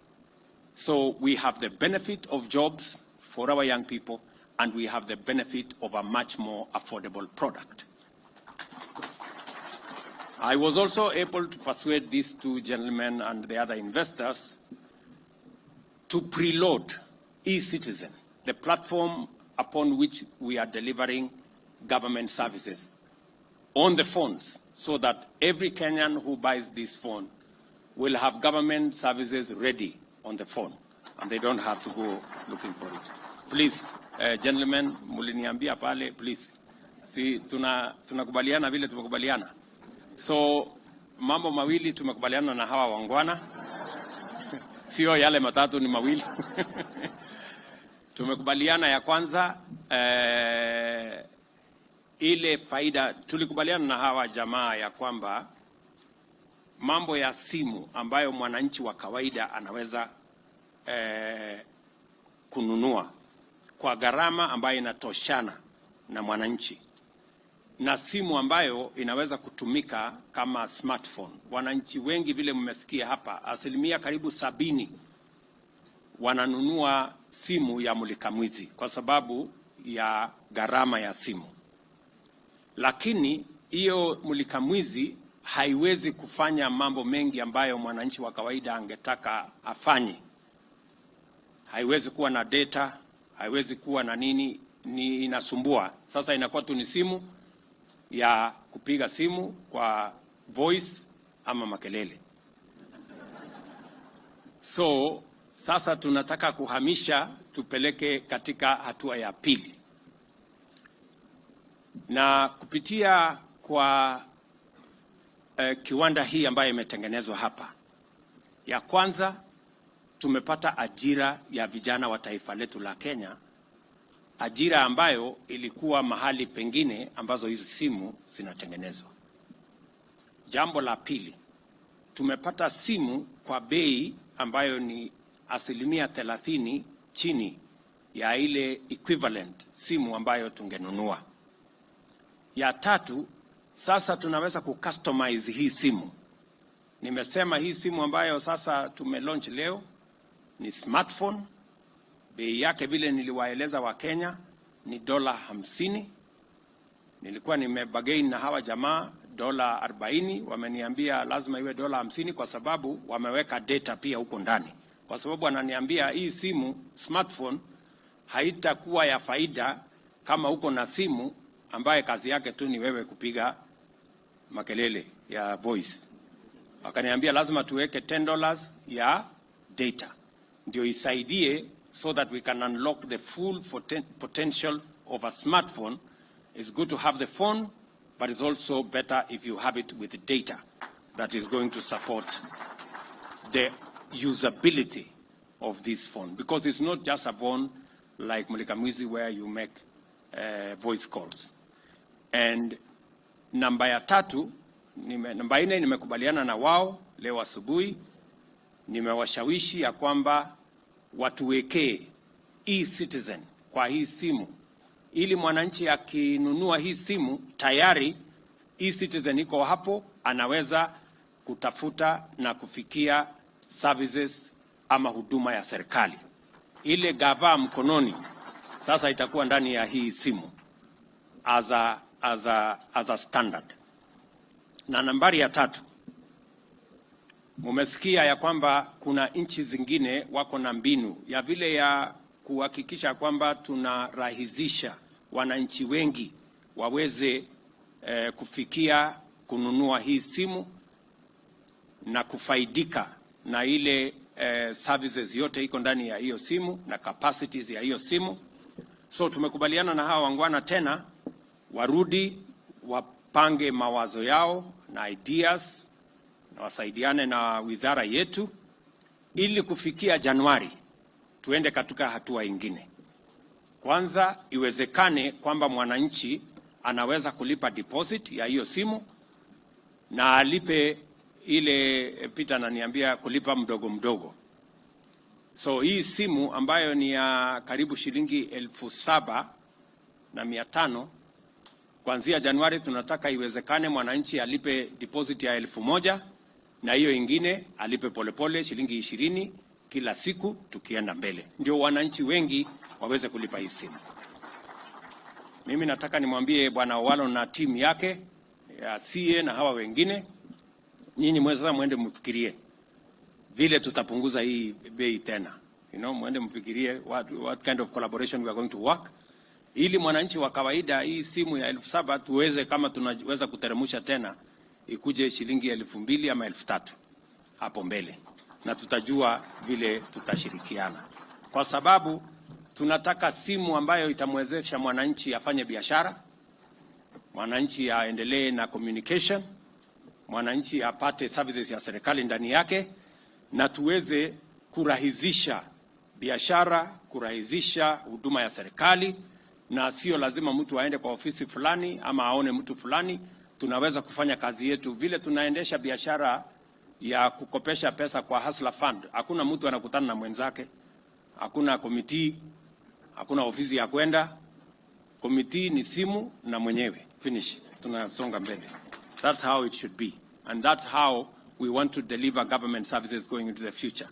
So we have the benefit of jobs for our young people, and we have the benefit of a much more affordable product. I was also able to persuade these two gentlemen and the other investors to preload eCitizen, the platform upon which we are delivering government services, on the phones, so that every Kenyan who buys this phone will have government services ready on the phone, and they don't have to go looking for it. Please, gentlemen, muliniambia pale, please. Si tunakubaliana vile tumekubaliana. So mambo mawili tumekubaliana na hawa wangwana. Sio yale matatu, ni mawili. Tumekubaliana ya kwanza ile faida, tulikubaliana na hawa jamaa ya kwamba mambo ya simu ambayo mwananchi wa kawaida anaweza kununua kwa gharama ambayo inatoshana na mwananchi, na simu ambayo inaweza kutumika kama smartphone. Wananchi wengi vile mmesikia hapa, asilimia karibu 70 wananunua simu ya mulikamwizi kwa sababu ya gharama ya simu. Lakini hiyo mulikamwizi haiwezi kufanya mambo mengi ambayo mwananchi wa kawaida angetaka afanye. Haiwezi kuwa na data, haiwezi kuwa na nini, ni inasumbua. Sasa inakuwa tu ni simu ya kupiga simu kwa voice ama makelele. So sasa tunataka kuhamisha, tupeleke katika hatua ya pili. Na kupitia kwa kiwanda hii ambayo imetengenezwa hapa, ya kwanza tumepata ajira ya vijana wa taifa letu la Kenya ajira ambayo ilikuwa mahali pengine ambazo hizi simu zinatengenezwa. Jambo la pili, tumepata simu kwa bei ambayo ni 30% chini ya ile equivalent simu ambayo tungenunua. Ya tatu, sasa tunaweza kucustomize hii simu. Nimesema hii simu ambayo sasa tumelaunch leo ni smartphone. Bei yake vile niliwaeleza wa Kenya ni $50. Nilikuwa nimebagain na hawa jamaa $40, wameniambia lazima iwe $50 kwa sababu wameweka data pia huko ndani. Kwa sababu wananiambia hii simu smartphone haitakuwa ya faida kama uko na simu ambaye kazi yake tu ni wewe kupiga makelele ya voice. Wakaniambia lazima tuweke $10 ya data ndio isaidie, so that we can unlock the full potential of a smartphone. It's good to have the phone, but it's also better if you have it with the data that is going to support the usability of this phone, because it's not just a phone like Mulikamwizi where you make voice calls. And namba ya tatu, namba 4 nimekubaliana na wao leo asubuhi, nimewashawishi ya kwamba watuwekee e-citizen kwa hii simu, ili mwananchi akinunua hii simu tayari e-citizen iko hapo, anaweza kutafuta na kufikia services ama huduma ya serikali. Ile gava mkononi sasa itakuwa ndani ya hii simu as a standard. Na nambari ya tatu, mumesikia ya kwamba kuna nchi zingine wako na mbinu ya vile ya kuhakikisha kwamba tunarahisisha wananchi wengi waweze kufikia kununua hii simu na kufaidika na ile services yote iko ndani ya hiyo simu na capacities ya hiyo simu. So tumekubaliana na hawa wangwana tena warudi wapange mawazo yao na ideas na wasaidiane na wizara yetu ili kufikia Januari tuende katika hatua ingine. Kwanza iwezekane kwamba mwananchi anaweza kulipa deposit ya hiyo simu na alipe ile Peter ananiambia kulipa mdogo mdogo. So hii simu ambayo ni ya karibu shilingi 7,500 kuanzia Januari tunataka iwezekane mwananchi alipe deposit ya 1,000 na hiyo ingine alipe polepole shilingi 20 kila siku tukienda mbele, ndio wananchi wengi waweze kulipa hii simu. Mimi nataka nimwambie Bwana Owalo na timu yake ya CA na hawa wengine, nyinyi mweza mwende mfikirie vile tutapunguza hii bei tena. Mwende mfikirie what kind of collaboration we are going to work, ili mwananchi wa kawaida hii simu ya 7,000 tuweze, kama tunaweza kuteremusha tena ikuje shilingi 2,000 ama 3,000 hapo mbele, na tutajua vile tutashirikiana, kwa sababu tunataka simu ambayo itamwezesha mwananchi afanye biashara, mwananchi aendelee na communication, mwananchi apate services ya serikali ndani yake, na tuweze kurahisisha biashara, kurahisisha huduma ya serikali, na sio lazima mtu aende kwa ofisi fulani ama aone mtu fulani. Tunaweza kufanya kazi yetu vile tunaendesha biashara ya kukopesha pesa kwa Hustler Fund. Hakuna mtu anakutana na mwenzake, hakuna committee, hakuna ofisi ya kwenda. Committee ni simu na mwenyewe, finish, tunasonga mbele. That's how it should be, and that's how we want to deliver government services going into the future.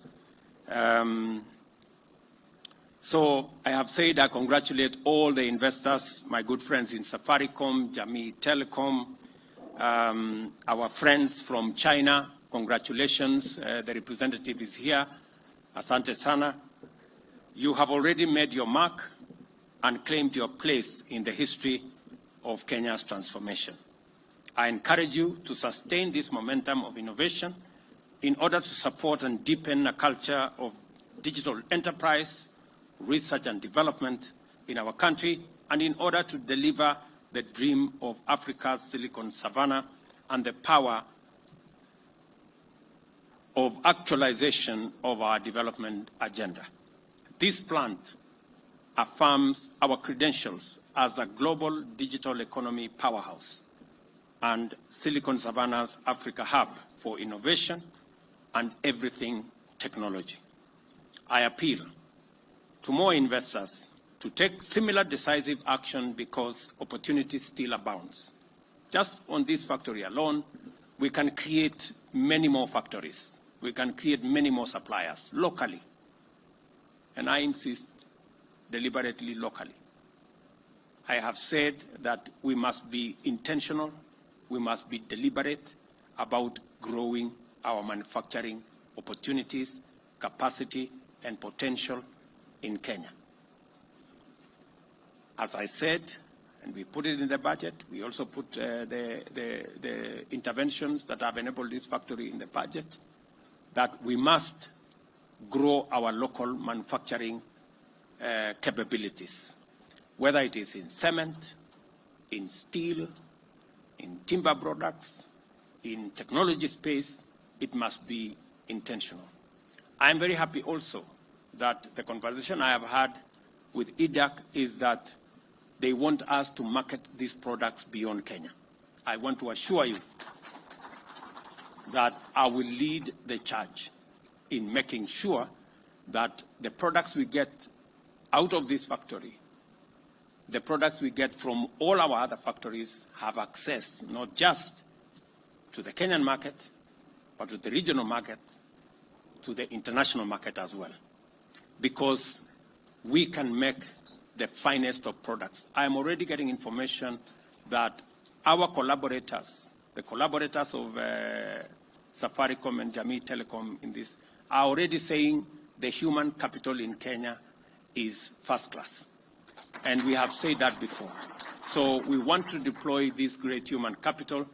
So I have said I congratulate all the investors, my good friends in Safaricom, Jamii Telecom, our friends from China. Congratulations, the representative is here. Asante sana. You have already made your mark and claimed your place in the history of Kenya's transformation. I encourage you to sustain this momentum of innovation in order to support and deepen a culture of digital enterprise, research and development in our country, and in order to deliver the dream of Africa's Silicon Savannah and the power of actualization of our development agenda. This plant affirms our credentials as a global digital economy powerhouse and Silicon Savannah's Africa hub for innovation and everything technology. I appeal to more investors to take similar decisive action because opportunity still abounds. Just on this factory alone, we can create many more factories. We can create many more suppliers locally. And I insist, deliberately locally. I have said that we must be intentional, we must be deliberate about growing our manufacturing opportunities, capacity, and potential in Kenya. As I said, and we put it in the budget, we also put the interventions that have enabled this factory in the budget, that we must grow our local manufacturing capabilities, whether it is in cement, in steel, in timber products, in technology space. It must be intentional. I'm very happy also that the conversation I have had with IDAC is that they want us to market these products beyond Kenya. I want to assure you that I will lead the charge in making sure that the products we get out of this factory, the products we get from all our other factories, have access not just to the Kenyan market, but to the regional market, to the international market as well. Because we can make the finest of products. I'm already getting information that our collaborators, the collaborators of Safaricom and Jamii Telecom in this, are already saying the human capital in Kenya is first class. And we have said that before. So we want to deploy this great human capital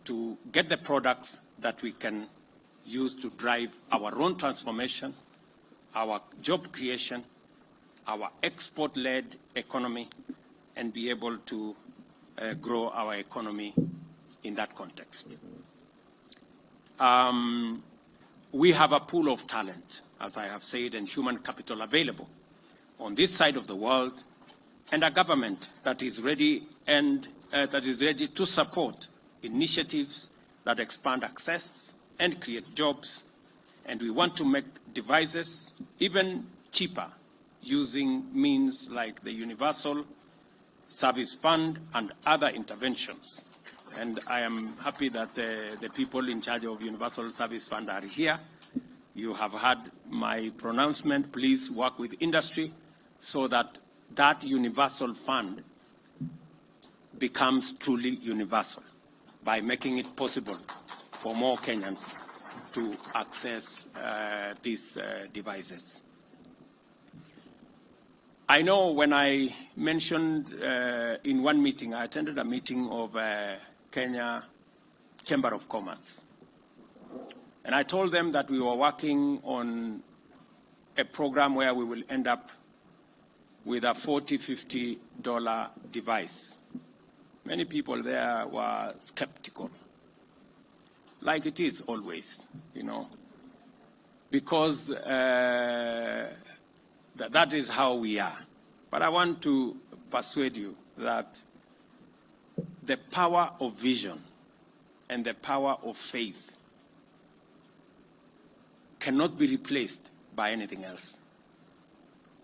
to get the products that we can use to drive our own transformation, our job creation, our export-led economy, and be able to grow our economy in that context. We have a pool of talent, as I have said, and human capital available on this side of the world, and a government that is ready and that is ready to support initiatives that expand access and create jobs. And we want to make devices even cheaper using means like the Universal Service Fund and other interventions. And I am happy that the people in charge of Universal Service Fund are here. You have heard my pronouncement. Please work with industry so that that universal fund becomes truly universal by making it possible for more Kenyans to access these devices. I know when I mentioned in one meeting, I attended a meeting of Kenya Chamber of Commerce. And I told them that we were working on a program where we will end up with a $40, $50 device. Many people there were skeptical, like it is always, you know, because that is how we are. But I want to persuade you that the power of vision and the power of faith cannot be replaced by anything else.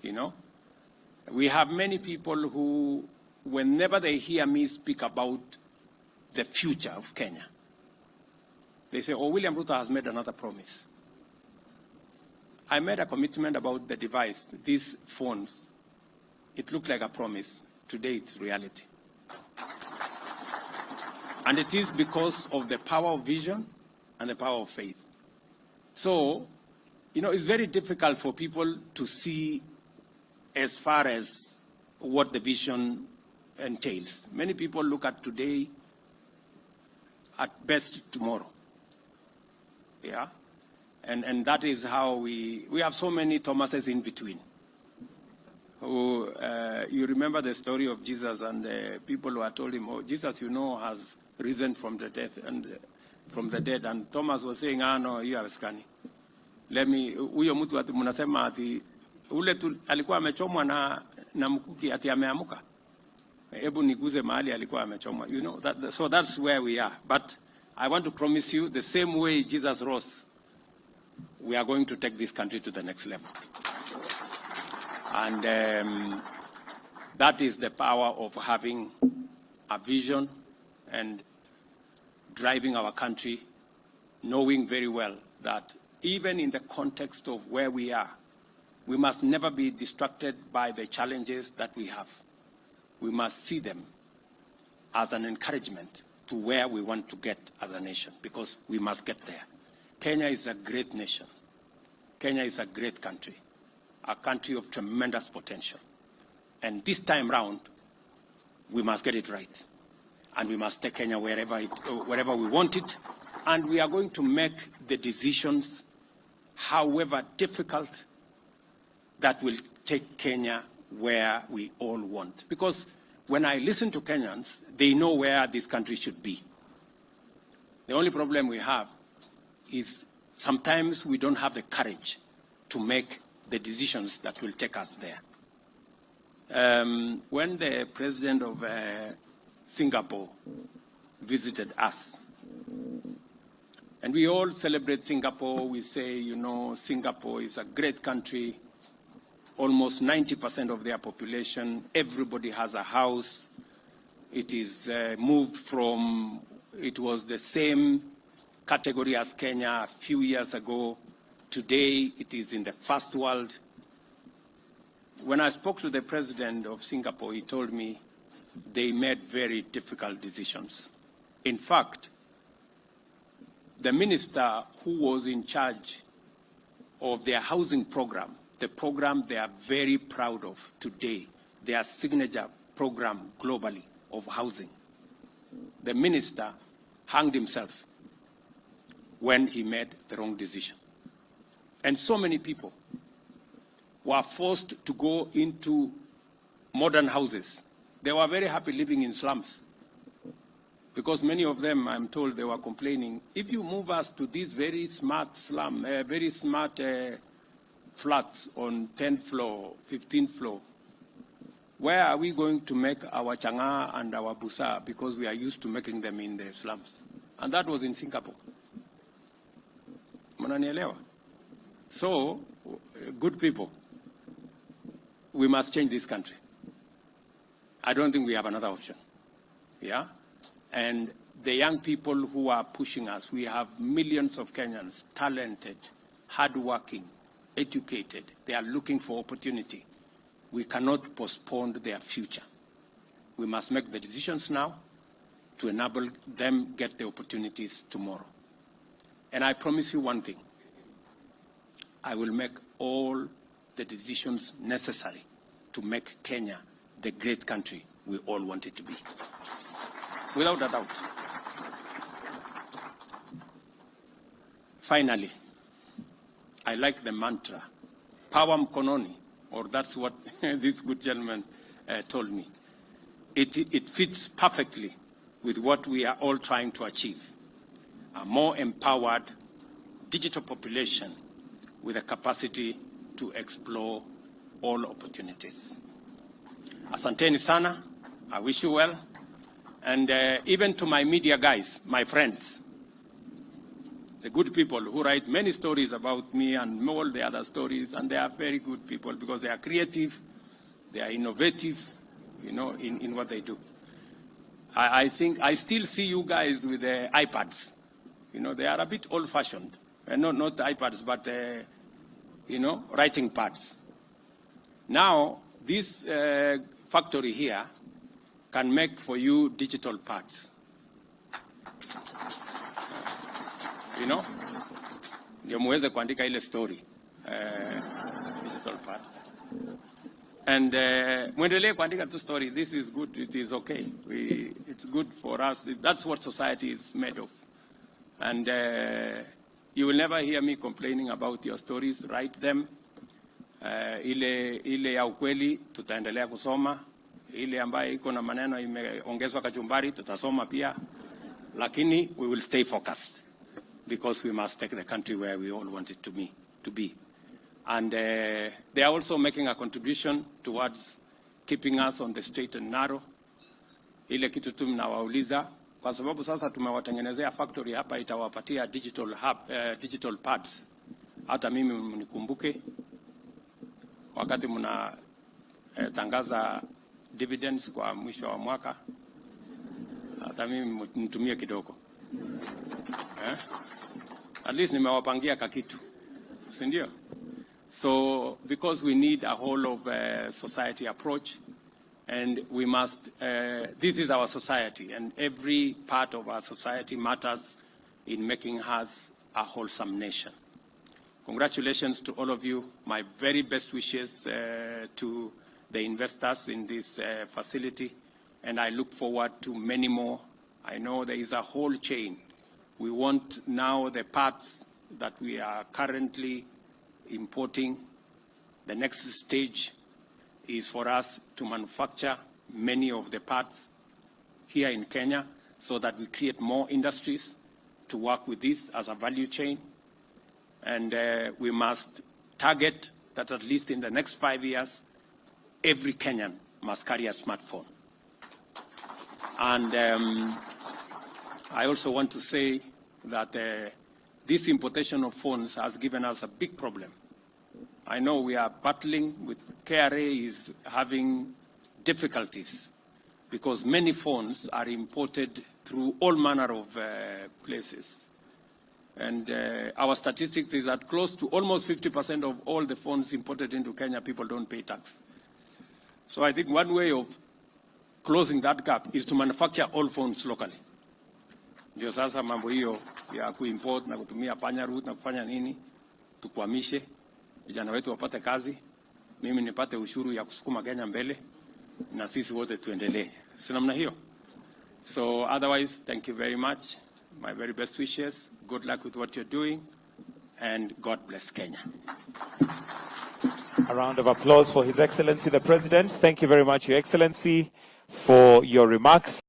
You know, we have many people who, whenever they hear me speak about the future of Kenya, they say, oh, William Ruto has made another promise. I made a commitment about the device, these phones. It looked like a promise. Today it's reality. And it is because of the power of vision and the power of faith. So, you know, it's very difficult for people to see as far as what the vision entails. Many people look at today, at best tomorrow. Yeah? And that is how we have so many Thomases in between. Who, you remember the story of Jesus and the people who had told him, oh, Jesus, you know, has risen from the dead. And Thomas was saying, no, you are scanning. Let me, huyo mtu ati mnasema ati ule tu alikuwa amechomwa na mkuki ati ameamuka. Hebu niguze mahali alikuwa amechomwa. You know, so that's where we are. But I want to promise you, the same way Jesus rose, we are going to take this country to the next level. And that is the power of having a vision and driving our country, knowing very well that even in the context of where we are, we must never be distracted by the challenges that we have. We must see them as an encouragement to where we want to get as a nation, because we must get there. Kenya is a great nation. Kenya is a great country, a country of tremendous potential. And this time round, we must get it right. And we must take Kenya wherever we want it. And we are going to make the decisions, however difficult, that will take Kenya where we all want. Because when I listen to Kenyans, they know where this country should be. The only problem we have is sometimes we don't have the courage to make the decisions that will take us there. When the president of Singapore visited us, and we all celebrate Singapore, we say, you know, Singapore is a great country, almost 90% of their population, everybody has a house. It is moved from, it was the same category as Kenya a few years ago. Today, it is in the first world. When I spoke to the president of Singapore, he told me they made very difficult decisions. In fact, the minister who was in charge of their housing program, the program they are very proud of today, their signature program globally of housing, the minister hanged himself when he made the wrong decision. And so many people were forced to go into modern houses. They were very happy living in slums, because many of them, I'm told, they were complaining, if you move us to these very smart slum, very smart flats on 10th floor, 15th floor, where are we going to make our changa and our busa, because we are used to making them in the slums? And that was in Singapore. Mnanielewa? So, good people, we must change this country. I don't think we have another option. Yeah? And the young people who are pushing us, we have millions of Kenyans, talented, hardworking, educated. They are looking for opportunity. We cannot postpone their future. We must make the decisions now to enable them get the opportunities tomorrow. And I promise you one thing. I will make all the decisions necessary to make Kenya the great country we all want it to be. Without a doubt. Finally, I like the mantra, power mkononi, or that's what this good gentleman told me. It fits perfectly with what we are all trying to achieve, a more empowered digital population with a capacity to explore all opportunities. Asanteni sana, I wish you well. And even to my media guys, my friends, the good people who write many stories about me and all the other stories, and they are very good people because they are creative, they are innovative, you know, in what they do. I think I still see you guys with the iPads. You know, they are a bit old-fashioned. Not iPads, but, you know, writing pads. Now, this factory here can make for you digital pads. You know? Ndio muweze kuandika ile story. Digital pads. And muendelee kuandika tu story. This is good. It is okay. It's good for us. That's what society is made of. And you will never hear me complaining about your stories. Write them. Ile ya ukweli tutaendelea kusoma. Ile ambayo iko na maneno imeongezwa kachumbari tutasoma pia. Lakini we will stay focused because we must take the country where we all want it to be. And they are also making a contribution towards keeping us on the straight and narrow. Ile kitu tu mnawauliza kwa sababu sasa tumewatengenezea factory hapa itawapatia digital hub, digital pads. Hata mimi mnikumbuke wakati mna tangaza dividends kwa mwisho wa mwaka, hata mimi nitumie kidogo. At least nimewapangia kakitu, si ndio? So because we need a whole of society approach, and we must, this is our society, and every part of our society matters in making us a wholesome nation. Congratulations to all of you. My very best wishes to the investors in this facility, and I look forward to many more. I know there is a whole chain. We want now the parts that we are currently importing. The next stage is for us to manufacture many of the parts here in Kenya so that we create more industries to work with this as a value chain. And we must target that at least in the next 5 years, every Kenyan must carry a smartphone. And I also want to say that this importation of phones has given us a big problem. I know we are battling with KRA is having difficulties because many phones are imported through all manner of places. And our statistics is that close to almost 50% of all the phones imported into Kenya, people don't pay tax. So I think one way of closing that gap is to manufacture all phones locally. Ndio sasa mambo hiyo ya kuimport na kutumia panya route na kufanya nini, tukwamishe, vijana wetu wapate kazi, mimi nipate ushuru ya kusukuma Kenya mbele, na sisi wote tuendelee. Si namna hiyo? So otherwise, thank you very much. My very best wishes. Good luck with what you're doing, and God bless Kenya. A round of applause for His Excellency the President. Thank you very much, Your Excellency, for your remarks.